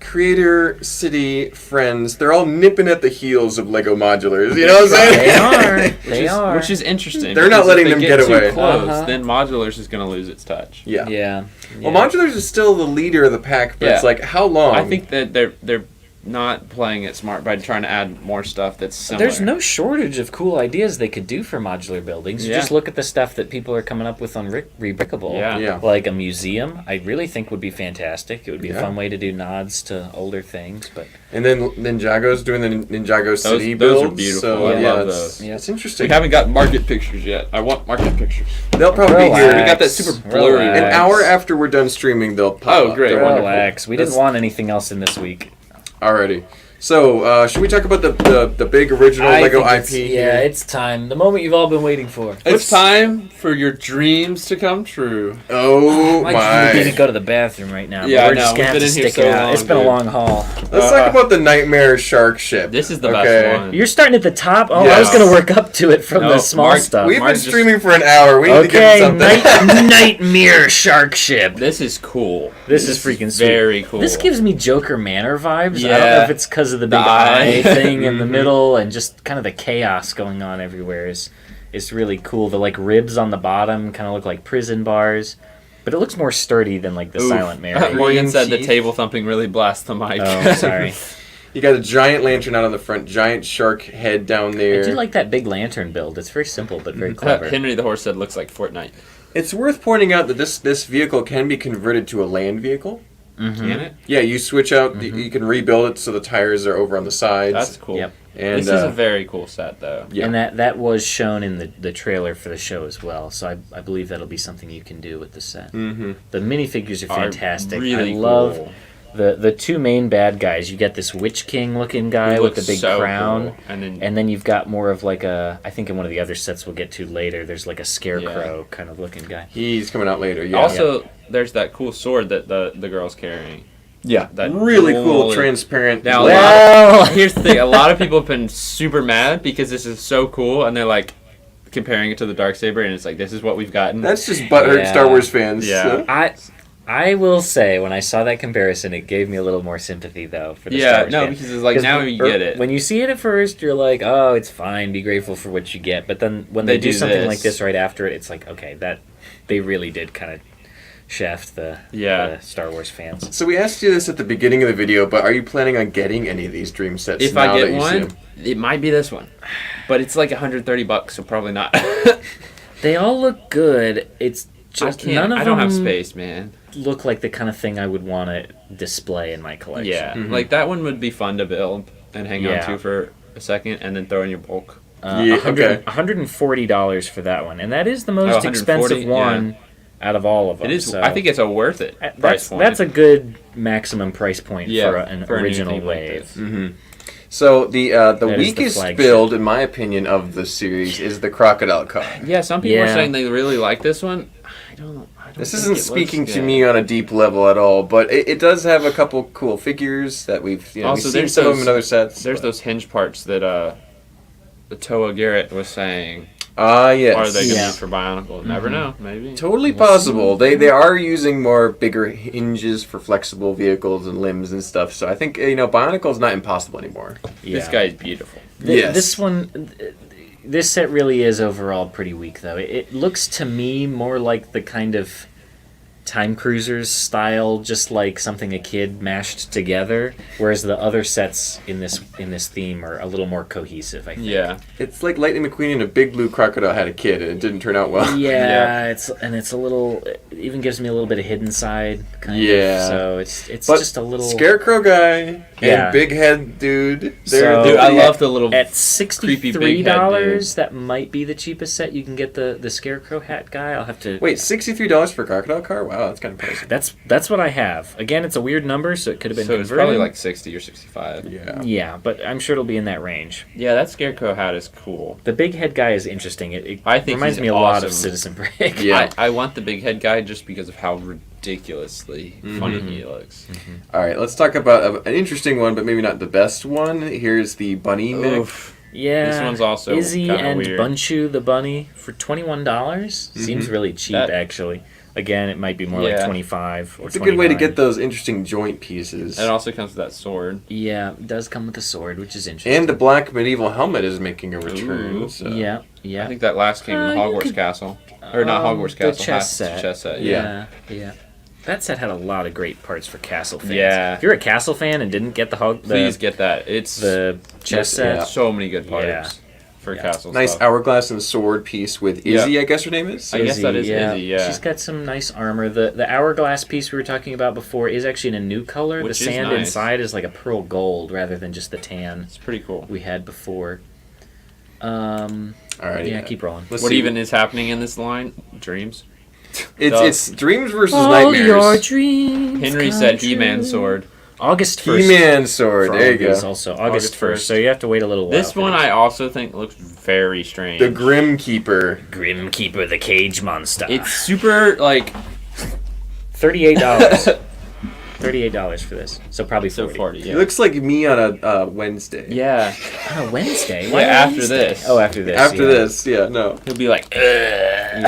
Creator City friends, they're all nipping at the heels of Lego modulars. You know what I'm saying? They are. They are. Which is interesting. They're not because letting if them they get too away. Close, Uh-huh. then Modulars is going to lose its touch. Yeah. Yeah. Well, modulars is still the leader of the pack, but it's Yeah. like, how long? I think that they're not playing it smart by trying to add more stuff that's similar. There's no shortage of cool ideas they could do for modular buildings. You Yeah. just look at the stuff that people are coming up with on Rebrickable. Yeah. Yeah. Like a museum, I really think would be fantastic. It would be a Yeah. fun way to do nods to older things. But And then Ninjago's doing the Ninjago City those are builds. beautiful. So, I yeah, love it's, those. it's We interesting. haven't got market pictures yet. I want market pictures. They'll probably be here. We got that super blurry An Relax. hour after we're done streaming, they'll pop Oh, up. great. Don't worry. relax. We didn't want anything else in this week. Alrighty. So, should we talk about the big original Lego IP Yeah, here? it's time. The moment you've all been waiting for. It's time for your dreams to come true. Oh We my. need to go to the bathroom right now. Yeah, but I we're just know. gonna We've have to been in here stick so it out. long, It's been a dude. long haul. Let's talk about the Nightmare Shark ship. This is the okay? best one. You're starting at the top. Oh, I Yes. was gonna work up to it from No, the small Mark, stuff. We've been Mark just- streaming for an hour. We need to Okay, get something. Nightmare Shark Ship. This is cool. This is freaking sweet. very cool. This gives me Joker Manor vibes. I don't know Yeah. if it's because of the The big eye eye. thing in the Mhm. middle and just kind of the chaos going on everywhere is really cool. The like ribs on the bottom kind of look like prison bars, but it looks more sturdy than like the Oof. Silent Mary. Morgan said the teeth. table thumping really blasts the mic. Oh, sorry. You got a giant lantern out on the front, giant shark head down there. I do like that big lantern build. It's very simple but very clever. Henry the horse said looks like Fortnite. It's worth pointing out that this vehicle can be converted to a land vehicle. Mhm. Can it? Yeah, you switch out. You can rebuild it so the tires are over on the sides. That's cool. Yep. And This is a very cool set, though. yeah. And that was shown in the trailer for the show as well. So I believe that'll be something you can do with the set. Mm-hmm. The minifigures are fantastic. Really I love cool. the two main bad guys. You get this Witch King looking guy He with the looks big so crown. cool. And then And then you've got more of like a, I think in one of the other sets we'll get to later, there's like a scarecrow kind of looking guy. He's coming out later. Yeah. also, there's that cool sword that the girl's carrying. yeah. that Really cool, dual- transparent. Now, Well- here's the thing. A lot of people have been super mad because this is so cool, and they're like comparing it to the Darksaber, and it's like, this is what we've gotten. That's just butthurt Yeah. Star Wars fans. Yeah. so. I will say, when I saw that comparison, it gave me a little more sympathy, though, for the Star Yeah, Wars no, fan. because it's like now you get it. When you see it at first, you're like, oh, it's fine, be grateful for what you get. But then when they do something this. like this right after it, it's like, okay, that they really did kind of shaft the Star Wars fans. So we asked you this at the beginning of the video, but are you planning on getting any of these dream sets If now I that get you see one, them? it might be this one. But it's like $130, so probably not. They all look good. It's just none of I them don't have space, man. look like the kind of thing I would want to display in my collection. Yeah, like that one would be fun to build and hang on Yeah. to for a second and then throw in your bulk. Yeah, okay. $140 for that one, and that is the most 140, expensive one out of all of them. It is. So I think it's a worth it price point. that's a good maximum price point for an for a new original theme like wave. this. So the That is the weakest flagship. build, in my opinion, of the series is the crocodile car. Yeah, some people are Yeah. saying they really like this one. I don't This think isn't it speaking looks to good. me on a deep level at all, but it does have a couple cool figures that we've Also, seen there's some of them those- in other sets. There's those hinge parts that the Toa Garrett was saying. Yes. Are they going to Yeah. use for Bionicle? Never know. Maybe. Totally possible. They are using more bigger hinges for flexible vehicles and limbs and stuff. So I think Bionicle is not impossible anymore. Yeah. This guy's beautiful. Yes. This one, this set really is overall pretty weak, though. It looks to me more like the kind of Time Cruisers style, just like something a kid mashed together, whereas the other sets in this theme are a little more cohesive, I think. Yeah. It's like Lightning McQueen and a Big Blue Crocodile had a kid, and it didn't turn out well. Yeah, it's a little. It even gives me a little bit of hidden side. Kind Yeah. Of, so it's But just a little. Scarecrow guy Yeah. and Big Head dude. So- Dude, I love the little At creepy $63, big head dude. that might be the cheapest set. You can get the Scarecrow hat guy. I'll have to. Wait, $63 for a crocodile car? Wow, that's kind of pricey. That's what I have. Again, it's a weird number, so it could have been So it's converted. probably like 60 or 65. Yeah. Yeah, but I'm sure it'll be in that range. Yeah, that Scarecrow hat is cool. The big head guy is interesting. It I think reminds he's me a lot of awesome. Citizen Brick. Yeah. I want the big head guy just because of how ridiculously funny he looks. All right, let's talk about an interesting one, but maybe not the best one. Here's the bunny neck. Oof. Yeah. This one's also Izzy kinda and weird. Bunchu the bunny for $21. Seems really cheap, That- actually. Again, it might be more Yeah. like 25 or It's a good way to 29. get those interesting joint pieces. It also comes with that sword. Yeah, it does come with a sword, which is interesting. And the black medieval helmet is making a return. Ooh. So. Yeah, I yeah. think that last came in you Hogwarts could- Castle. Or not Hogwarts the Castle. chess set. Chess set, Yeah. Yeah. That set had a lot of great parts for Castle fans. Yeah. If you're a Castle fan and didn't get Please get that. It's the chess set, Yeah. so many good parts Yeah. for Yeah. Castle Nice stuff. hourglass and sword piece with Izzy, I guess her name is. I guess that is yeah. Izzy, yeah. She's got some nice armor. The hourglass piece we were talking about before is actually in a new color. Which the is sand nice. inside is like a pearl gold rather than just the tan It's pretty cool. we had before. All right. Yeah, keep rolling. Let's What see. even is happening in this line? Dreams? It's dreams versus nightmares. dreams. Henry said He-Man sword. August 1st. He-Man sword. for There you all these go. Also, August August 1st. 1st. So you have to wait a little while. This for one these. I also think looks very strange. The Grim Keeper. Grim Keeper, the Cage Monster. It's super, like, $38. $38 for this. So probably 40. 40, He yeah. looks like me on a Wednesday. Yeah. On a Wednesday? Yeah, Why after Wednesday? this. Oh, after this. After yeah. this, yeah, no. He'll be like, Yeah,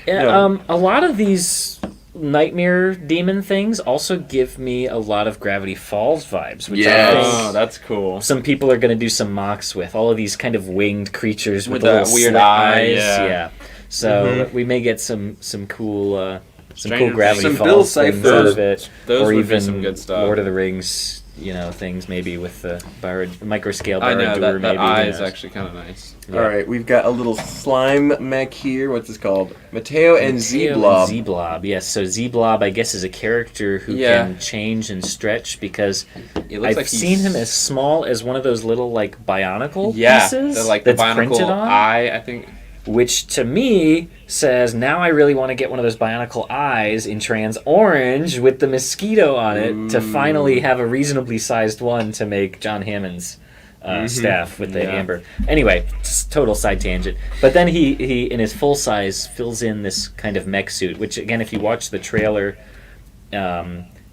No. a lot of these nightmare demon things also give me a lot of Gravity Falls vibes, which I Yes. think oh, that's cool. some people are going to do some mocks with. All of these kind of winged creatures with, With that little weird slit eye, eyes. yeah. So we may get some cool Stranger Gravity Some Falls Bill things Cipher. out of it, Those or would be even some good stuff. Lord of the Rings, things maybe with the microscale I know, Barad-dûr, that maybe. eye who is knows? actually kind of nice. Yeah. All right, we've got a little slime mech here. What's this called? Mateo and Mateo Z-Blob. Z-Blob, yes. So Z-Blob, I guess, is a character who Yeah. can change and stretch because It looks I've like seen he's- him as small as one of those little, like, Bionicle Yeah, pieces the that's Bionicle printed on. eye, I think. Which, to me, says, now I really want to get one of those Bionicle eyes in trans orange with the mosquito on it to finally have a reasonably sized one to make John Hammond's staff with the Yeah. amber. Anyway, just total side tangent. But then he in his full size fills in this kind of mech suit, which again, if you watch the trailer,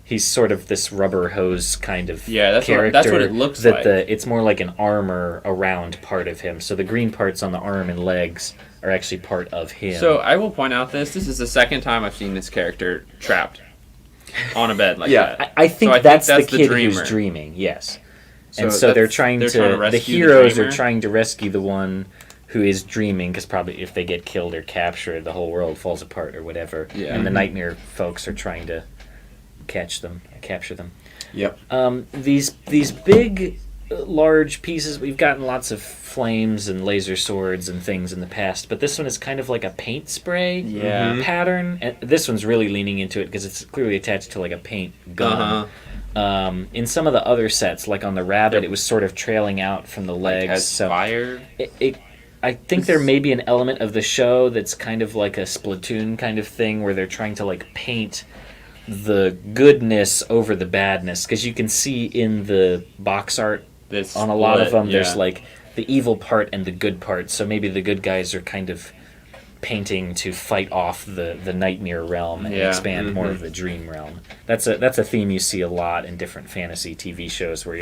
He's sort of this rubber hose kind of that's character. what it looks that like. It's more like an armor around part of him. So the green parts on the arm and legs are actually part of him. So I will point out this is the second time I've seen this character trapped on a bed like that. I think So that's the kid dreamer. who's dreaming, yes. So And so they're trying to the rescue heroes are dreamer? trying to rescue the one who is dreaming, because probably if they get killed or captured, the whole world falls apart or whatever. Yeah. And the Nightmare folks are trying to capture them. Yep. These big, large pieces, we've gotten lots of flames and laser swords and things in the past, but this one is kind of like a paint spray pattern. And this one's really leaning into it because it's clearly attached to like a paint gun. In some of the other sets, like on the rabbit, it was sort of trailing out from the legs. Has fire. I think there may be an element of the show that's kind of like a Splatoon kind of thing where they're trying to like paint the goodness over the badness, because you can see in the box art This on a lot of split, them there's like the evil part and the good part, so maybe the good guys are kind of painting to fight off the nightmare realm and expand more of the dream realm. That's a theme you see a lot in different fantasy TV shows where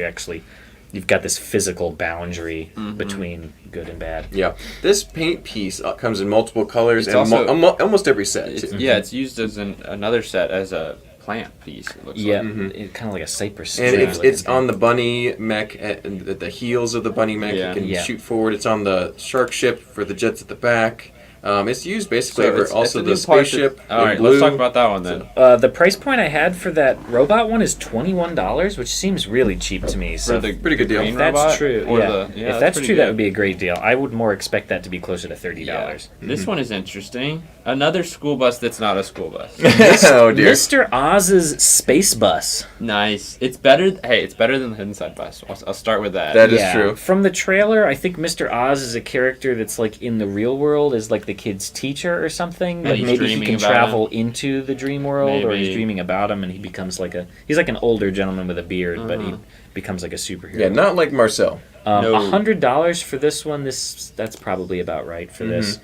you've got this physical boundary between good and bad. Yeah. This paint piece comes in multiple colors It's and also- almost every set. Too. It's used as another set as a plant piece. It looks Yeah, like. kind of like a cypress. And tree it's looking on the bunny mech, at the heels of the bunny mech. Yeah. You can Yeah. shoot forward. It's on the shark ship for the jets at the back. It's used basically over also a the new part spaceship. All right, in blue. let's talk about that one then. The price point I had for that robot one is $21, which seems really cheap to me. So For the pretty good deal. green if that's robot? true, Or yeah. the- If that's pretty true, that good. would be a great deal. I would more expect that to be closer to $30. This one is interesting. Another school bus that's not a school bus. Oh dear. Mr. Oz's space bus. Nice. It's better. Hey, it's better than the Hidden Side bus. I'll start with that. That is true. From the trailer, I think Mr. Oz is a character that's like in the real world, is like the kid's teacher or something. But he's maybe he dreaming can about travel into the dream world, or he's Maybe. dreaming about him, and he becomes like he's like an older gentleman with a beard, but he becomes like a superhero. Yeah, not like Marcel. No. $100 for this one. That's probably about right for this.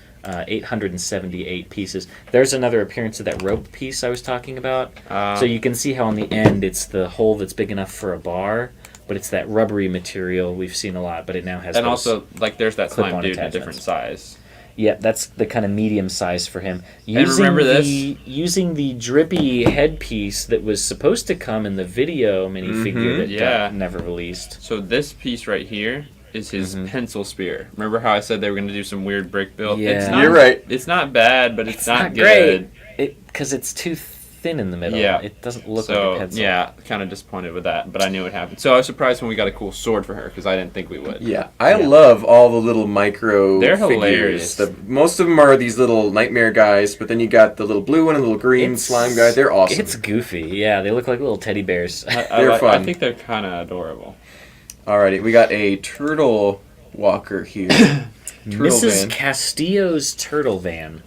878 pieces. There's another appearance of that rope piece I was talking about. So you can see how on the end it's the hole that's big enough for a bar, but it's that rubbery material we've seen a lot, but it now has And those- also, like, there's that slime clip-on dude in a attachments. different size. Yeah, that's the kind of medium size for him. remember this? Using the drippy headpiece that was supposed to come in the video minifigure that Yeah. got never released. So this piece right here is his Mm-hmm. pencil spear. Remember how I said they were going to do some weird brick build? Yeah. It's not, You're right. It's not bad, but it's not great. good. Because it's too thin in the middle. Yeah. It doesn't look So, like a pencil. yeah, kind of disappointed with that, but I knew it happened. So I was surprised when we got a cool sword for her, because I didn't think we would. Yeah, I love all the little micro They're figures. hilarious. Most of them are these little nightmare guys, but then you got the little blue one and the little green slime guy. They're awesome. It's goofy. Yeah, they look like little teddy bears. They're I fun. think they're kind of adorable. Alrighty, we got a turtle walker here. Turtle Mrs. van. Castillo's turtle van.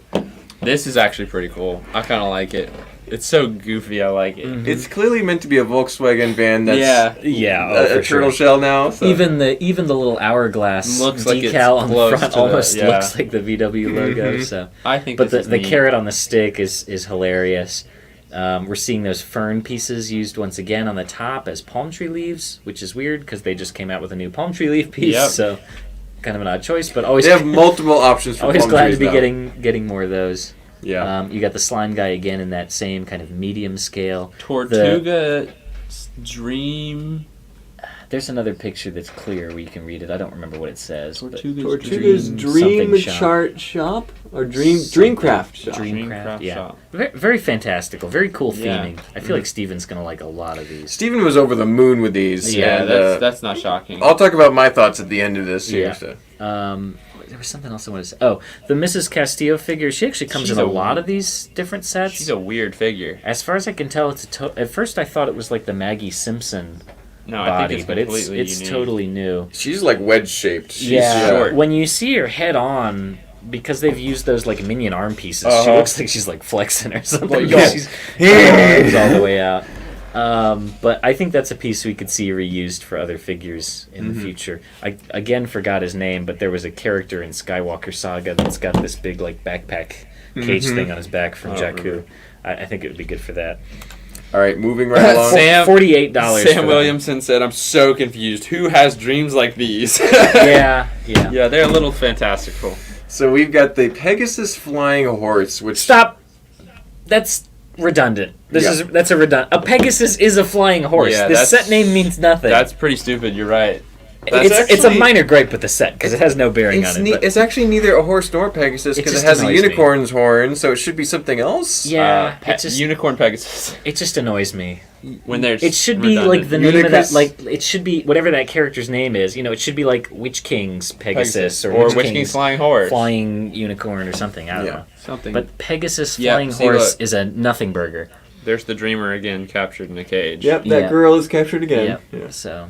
This is actually pretty cool. I kind of like it. It's so goofy. I like it. It's clearly meant to be a Volkswagen van that's Yeah, a turtle shell now. So. Even the little hourglass Looks like it's decal on the close front to that, almost yeah. looks like the VW logo. Mhm. So, I think. but this the is neat. carrot on the stick is hilarious. We're seeing those fern pieces used once again on the top as palm tree leaves, which is weird because they just came out with a new palm tree leaf piece. Yep. So, kind of an odd choice, but always They have multiple options for always palm glad trees to be now. getting more of those. Yeah. You got the slime guy again in that same kind of medium scale. Tortuga Dream. There's another picture that's clear where you can read it. I don't remember what it says. but Tortuga's Dream Dream Shop. Chart Shop or Dreamcraft Shop. Dreamcraft, yeah. Shop. Very, very fantastical, very cool Yeah. theming. I feel like Steven's gonna like a lot of these. Steven was over the moon with these. Yeah, and, that's not shocking. I'll talk about my thoughts at the end of this here. Yeah. So. There was something else I wanted to say. Oh, the Mrs. Castillo figure. She actually comes She's in a a- lot of these different sets. She's a weird figure. As far as I can tell, it's at first I thought it was like the Maggie Simpson No, I body, think but it's it's completely unique. totally new. She's like wedge shaped. Yeah, short. when you see her head on, because they've used those like minion arm pieces, she Uh-huh. looks like she's like flexing or something. Like, Yeah, she's arms all the way out. But I think that's a piece we could see reused for other figures in the future. I again forgot his name, but there was a character in Skywalker Saga that's got this big like backpack case thing on his back from I don't Jakku. remember. I think it would be good for that. All right, moving right along. Sam- $48. Sam Williamson said, "I'm so confused. Who has dreams like these?" Yeah. Yeah, they're a little fantastical. So we've got the Pegasus flying horse, which Stop. That's redundant. That's a redundant. A Pegasus is a flying horse. Yeah, the that's- set name means nothing. That's pretty stupid. You're right. It's a minor gripe with the set because it has no bearing on it. but- It's actually neither a horse nor a Pegasus It because it just has a annoys me. unicorn's horn, so it should be something else. Yeah, it just Unicorn Pegasus. it just annoys me. When there's It should be redundant. like the name of that. Unicus? Like it should be whatever that character's name is. You know, it should be like Witch King's Pegasus or Witch Witch King's Flying Horse. Flying Unicorn or something. I don't Yeah. know. Something. But Pegasus Yeah, Flying see, Horse look. is a nothing burger. There's the dreamer again, captured in a cage. Yep, that Yeah. girl is captured again. Yeah. Yeah. So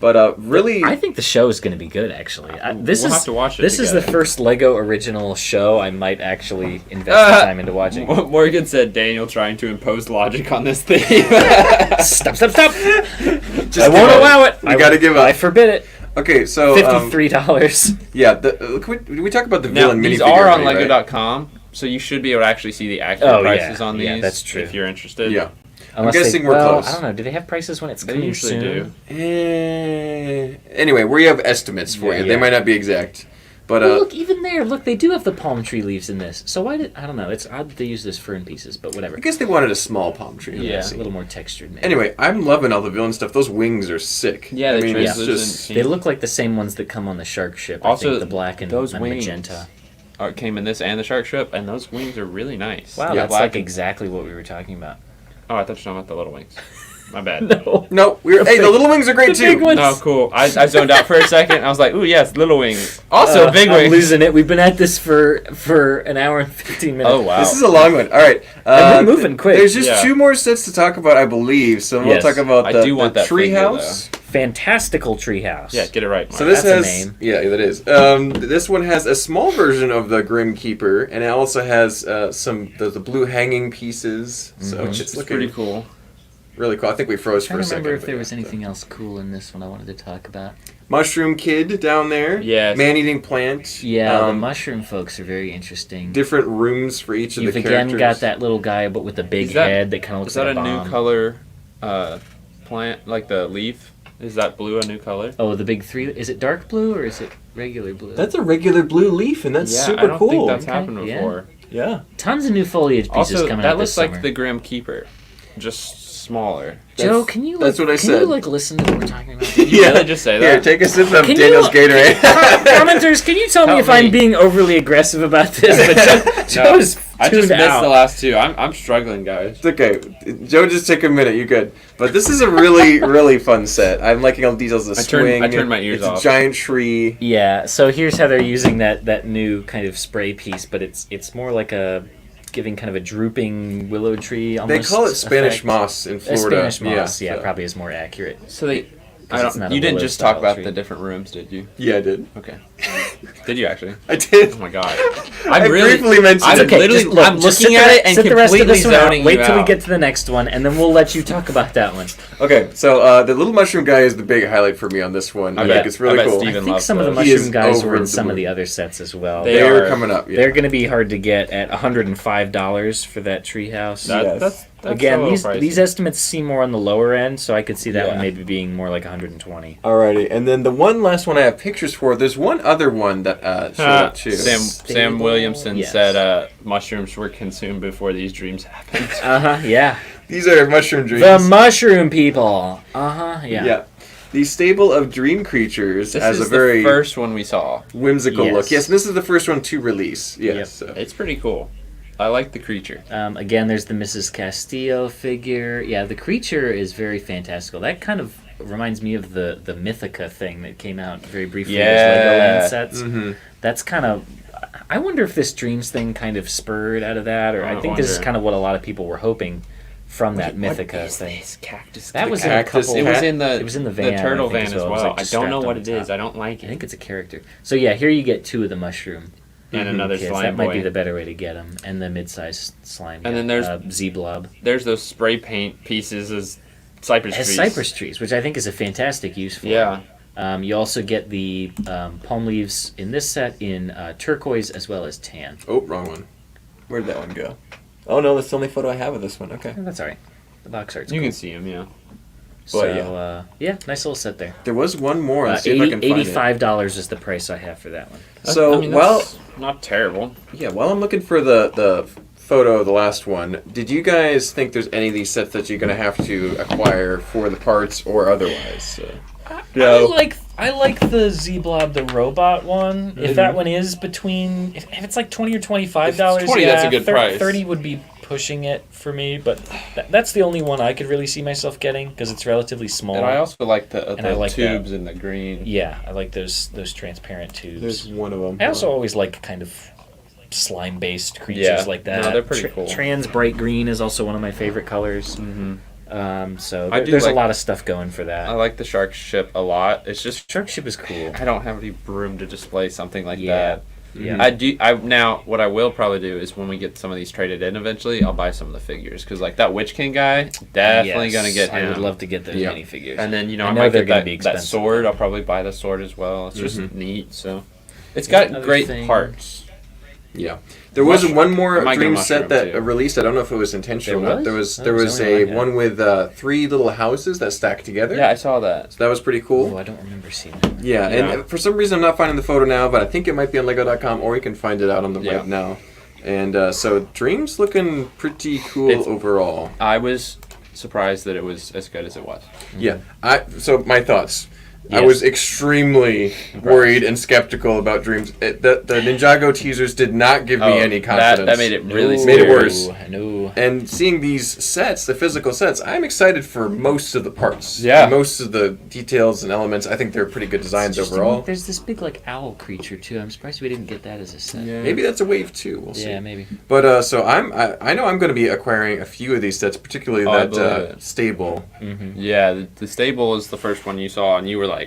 But really, I think the show is going to be good. Actually, this We'll is have to watch it this is the together. first Lego original show I might actually invest the time into watching. Morgan said Daniel trying to impose logic on this thing. Stop! I give won't up. allow it. We gotta give up. I forbid it. okay, so $53. yeah, can we talk about the Now, villain these minifigure are on already, right? Lego.com, so you should be able to actually see the accurate Oh, yeah. prices on these. Yeah, that's true. If you're interested. Yeah. Unless guessing they, we're well, close. I don't know. Do they have prices when it's They coming usually soon? do. Anyway, we have estimates for Yeah, you. yeah. They might not be exact, but Well, look, even there, look, they do have the palm tree leaves in this. So why did I don't know? It's odd that they use this fern pieces, but whatever. I guess they wanted a small palm tree. in Yeah. that A scene. little more textured. Maybe. Anyway, I'm loving all the villain stuff. Those wings are sick. Yeah, I they mean, it's translucent. just They look like the same ones that come on the shark ship. Also, I think, the black and those and wings. magenta. Came in this and the shark ship, and those wings are really nice. Wow, Yeah, that's black like and- exactly what we were talking about. Oh, I thought you were talking about the little wings. My bad. No. no. Hey, the little wings are great The big too. ones. No, cool. I zoned out for a second. I was like, ooh, yes, little wings. Also, big I'm wings. losing it. We've been at this for an hour and 15 minutes. Oh, wow. This is a long one. All right, And we're moving quick. There's just Yeah. 2 more sets to talk about, I believe. So we'll Yes. talk about I the, do want the that figure, treehouse. Fantastical treehouse. Yeah, get it right. So Mark. this That's a has name. yeah, that is. This one has a small version of the Grim Keeper, and it also has some the blue hanging pieces. So Mhm. it's It's looking pretty cool. really cool. I think we froze for I a don't second. remember if but there yeah, was so. anything else cool in this one I wanted to talk about. Mushroom Kid down there. Yes. Man-eating plant. Yeah, the Um, mushroom folks are very interesting. different rooms for each of You've the again characters. got that little guy, but with the big Is that- head that kind of looks Is that like a a bomb. new color plant? Like the leaf? Is that blue a new color? Oh, the big 3. Is it dark blue or is it regular blue? That's a regular blue leaf, and that's yeah, super I don't cool. think that's Okay, happened yeah. before. Yeah. Tons of new foliage pieces Also, coming that out looks this like summer. the Grim Keeper, just smaller. Joe, can you that's what I can you said. like listen to what we're talking about? Did you really just say Here, that? take a sip of Can Daniel's you- Gatorade. Commenters, can you tell me Help if I'm me. being overly aggressive about this? But Joe's I just tuned missed out. the last two. I'm struggling, guys. It's okay. Joe, just take a minute. You're good. But this is a really, really fun set. I'm liking all the details of the I turned- swing. I turned my ears it's off. a giant tree. Yeah, so here's how they're using that new kind of spray piece, but it's more like a giving kind of a drooping willow tree They almost. call it Spanish effect. moss in Florida. Spanish moss, yeah, so- probably is more accurate. So they. 'Cause it's not a You didn't willow just talk style about tree. the different rooms, did you? Yeah, I did. Okay. Did you actually? I did. Oh my god. I briefly mentioned I'm it. Okay, literally- just look, I'm just looking sit at the- it and sit the rest of completely this one out. zoning Wait you till we out. get to the next one, and then we'll let you talk about that one. Okay, so the little mushroom guy is the big highlight for me on this one. I bet- think it's really I bet cool. Steven I think loves some of the those. He is mushroom guys over were in the some of moon. the other sets as well. They They are- are coming up. Yeah. They're going to be hard to get at $105 for that treehouse. That- Yes. that's Again, a little these pricey. these estimates seem more on the lower end, so I could see that Yeah. one maybe being more like 120. Alrighty, and then the one last one I have pictures for. There's one other one that showed up too. Sam Williamson Yes. said mushrooms were consumed before these dreams happened. Yeah. These are mushroom dreams. The mushroom people. Yeah. Yeah. The stable of dream creatures This has is a very the first one we saw. whimsical Yes. look. Yes, and this is the first one to release. Yes. Yep. So. It's pretty cool. I like the creature. Again, there's the Mrs. Castillo figure. Yeah, the creature is very fantastical. That kind of reminds me of the Mythica thing that came out very briefly as Legoland sets. Mm-hmm. That's kind of... I wonder if this Dreams thing kind of spurred out of that, or I think this is wonder. kind of what a lot of people were hoping from that Mythica thing. Cactus. That was in a cactus couple... It was in the. It was in the van, turtle I think, van as as well. It was, well. like, I don't know strapped what on it the is. top. I don't like I it. think it's a character. So yeah, here you get 2 of the mushroom And another kids. slime That might boy. be the better way to get them. And the mid-sized slime. And then there's- Z-Blob. There's those spray paint pieces as cypress It has trees. cypress trees, which I think is a fantastic use for Yeah. them. You also get the palm leaves in this set in turquoise as well as tan. Oh, wrong one. Where'd that one go? Oh no, that's the only photo I have of this one. Okay. That's all right. The box art's You cool. can see them, yeah. So, But, nice little set there. There was one more. Let's see if I can find it. $85 is the price I have for that one. So, I mean, well, that's not terrible. yeah, while I'm looking for the photo of the last one, did you guys think there's any of these sets that you're going to have to acquire for the parts or otherwise? No. I like the Z-Blob, the robot one. If that one is between, if it's like $20 or $25, If it's 20, that's a good price. 30 would be pushing it for me, but that's the only one I could really see myself getting because it's relatively small. And I also like the And I like tubes in the green. Yeah, I like those transparent tubes. There's one of them. I also always like kind of slime-based creatures Yeah. like that. No, they're pretty cool. Trans bright green is also one of my favorite colors. So I do there's a like- lot of stuff going for that. I like the shark ship a lot. It's just Shark Ship is cool. I don't have any room to display something like Yeah. that. Yeah. Now what I will probably do is when we get some of these traded in eventually, I'll buy some of the figures because like that Witch King guy, definitely Yes, gonna get him. I would love to get those Yeah. minifigures. And then I I know might they're get gonna that, be that expensive. sword. I'll probably buy the sword as well. It's just neat. So it's got Other great thing- parts. Yeah. There was one I more might get a Dream mushroom, set that too. released. I don't know if it was intentional There or not. There was? was there Oh, was something a like that. one with 3 little houses that stacked together. Yeah, I saw that. So that was pretty cool. Oh, I don't remember seeing that. Yeah, Yeah. and for some reason I'm not finding the photo now, but I think it might be on Lego.com or you can find it out on the Yeah. web now. And so Dream's looking pretty cool It's- overall. I was surprised that it was as good as it was. Yeah. So my thoughts. I Yes. was extremely worried and skeptical about Dreams. The Ninjago teasers did not give me any confidence. That made it really Made it scary. worse. No. And seeing these sets, the physical sets, I'm excited for most of the parts. Yeah. And most of the details and elements. I think they're pretty good designs Interesting. overall. There's this big like owl creature too. I'm surprised we didn't get that as a set. Maybe that's a wave too. We'll see. Yeah, maybe. But so I know I'm going to be acquiring a few of these sets, particularly Oh, I that believe it. stable. Yeah, the stable is the first one you saw, and you were like,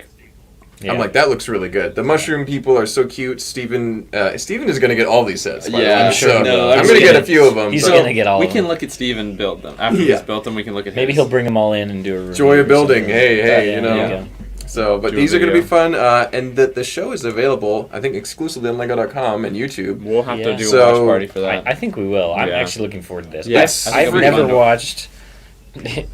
I'm like, that looks really good. The mushroom people are so cute. Steven is going to get all these sets. by the Yeah, way. I'm sure So he will. I'm He's going to get a gonna- few of them. He's so gonna get all. we of can them. look at Steven build them. After Yeah. he's built them, we can look at Maybe his. he'll bring them all in and do a review. Joy of or building. something. Hey, Yeah, you know. there you go. So, but Do a these are going to be video. fun, and the show is available, I think, exclusively on Lego.com and YouTube. We'll have to Yeah. do So, a watch party for that. I think we will. I'm Yeah. actually looking forward to this. Yes, I think I've it'll be never fun to- watched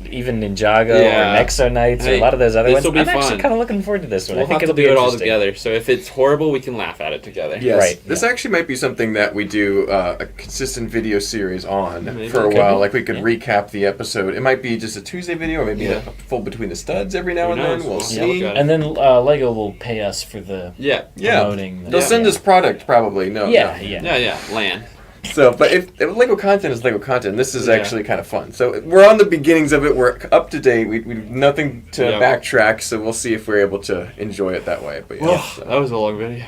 even Ninjago Yeah. or Nexo Knights or Hey, a lot of those other ones. this'll be I'm actually fun. kind of looking forward to this one. We'll I think have to it'll be do it all interesting. together. So if it's horrible, we can laugh at it together. Yes. Right, This yeah. actually might be something that we do a consistent video series on Maybe. for a Could while. be. Like we could Yeah. recap the episode. It might be just a Tuesday video, or maybe Yeah. a full between the studs every now Who and knows? then. We'll We'll see. look at it. And then Lego will pay us for the Yeah. Yeah. promoting. They'll send us product probably. No. Yeah, no. yeah. Yeah, land. So, but if Lego content is Lego content, this is Yeah. actually kind of fun. So we're on the beginnings of it. We're up to date. We have nothing to Yeah. backtrack. So we'll see if we're able to enjoy it that way. But yeah. so. That was a long video.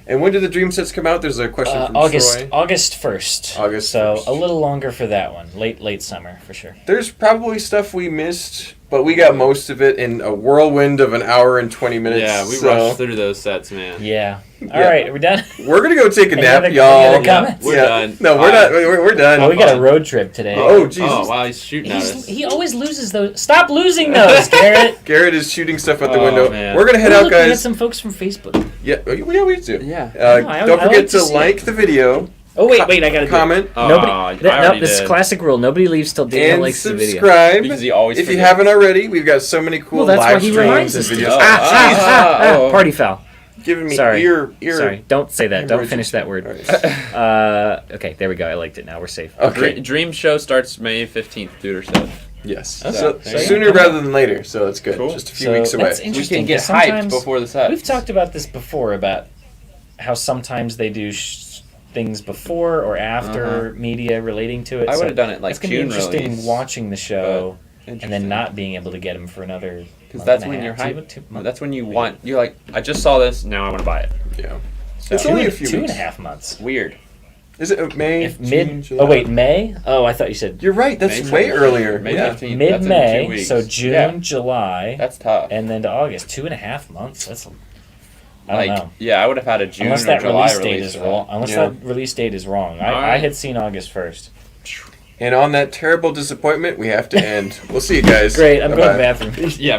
And when do the Dream sets come out? There's a question from August Troy. August 1st. August So 1st. a little longer for that one. Late summer for sure. There's probably stuff we missed, but we got most of it in a whirlwind of an hour and 20 minutes. Yeah, we so rushed through those sets, man. Yeah. Yeah. All right, are we done? We're gonna go take a Any nap, other- y'all. any other comments? We're done. No, we're Bye. not. We're done. Oh, we got a fine. road trip today. Oh, Jesus. Oh, wow, he's shooting at us. He always loses those. Stop losing those, Garrett. Garrett is shooting stuff out the Oh, window. man. We're gonna head We're out, looking at guys. some folks from Facebook. Yeah, we do. Yeah. I Don't like forget to to see like the video, Oh wait, I gotta do it. comment, Oh, Nobody. I Nope, already this is did. classic rule. Nobody leaves till Daniel and likes the video. subscribe. Because he always If you forgets. haven't already, we've got so many cool Well, that's why live he streams reminds and us to videos. do it. Oh. Party foul. Giving me Sorry. ear. Sorry, don't say that. Don't emergency. finish that word. Alright. Okay, there we go. I liked it. Now we're safe. Okay. Dream show starts May 15th, Tudor said. Yes. Okay. So There you sooner go. rather than later. So that's good. Cool. Just a few So weeks away. that's We interesting. can get 'cause hyped sometimes- before the set. We've talked about this before about how sometimes they do things before or after media relating to it. I would have done it like It's gonna be June interesting release. watching the show and Interesting. then not being able to get them for another. Because month that's and a when you're half, hyped. two months. That's when you want. You're like, I just saw this. Now I want to buy it. Yeah. So, It's only a few two and weeks. a half months. weird. Is it May? If June, July? Oh wait, May. Oh, I thought you said You're right. That's May way 15th. earlier. May yeah. 15th. mid That's in 2 May. weeks. So June, Yeah, July, that's tough. and then to August. 2.5 months. That's. I don't Like, know. yeah, I would have had a June Unless or that July release date is for that. wrong. Unless Yeah. that release date is wrong. I Alright. had seen August 1st. And on that terrible disappointment, we have to end. We'll see you guys. Great. I'm going to Bye-bye. the bathroom. Yeah.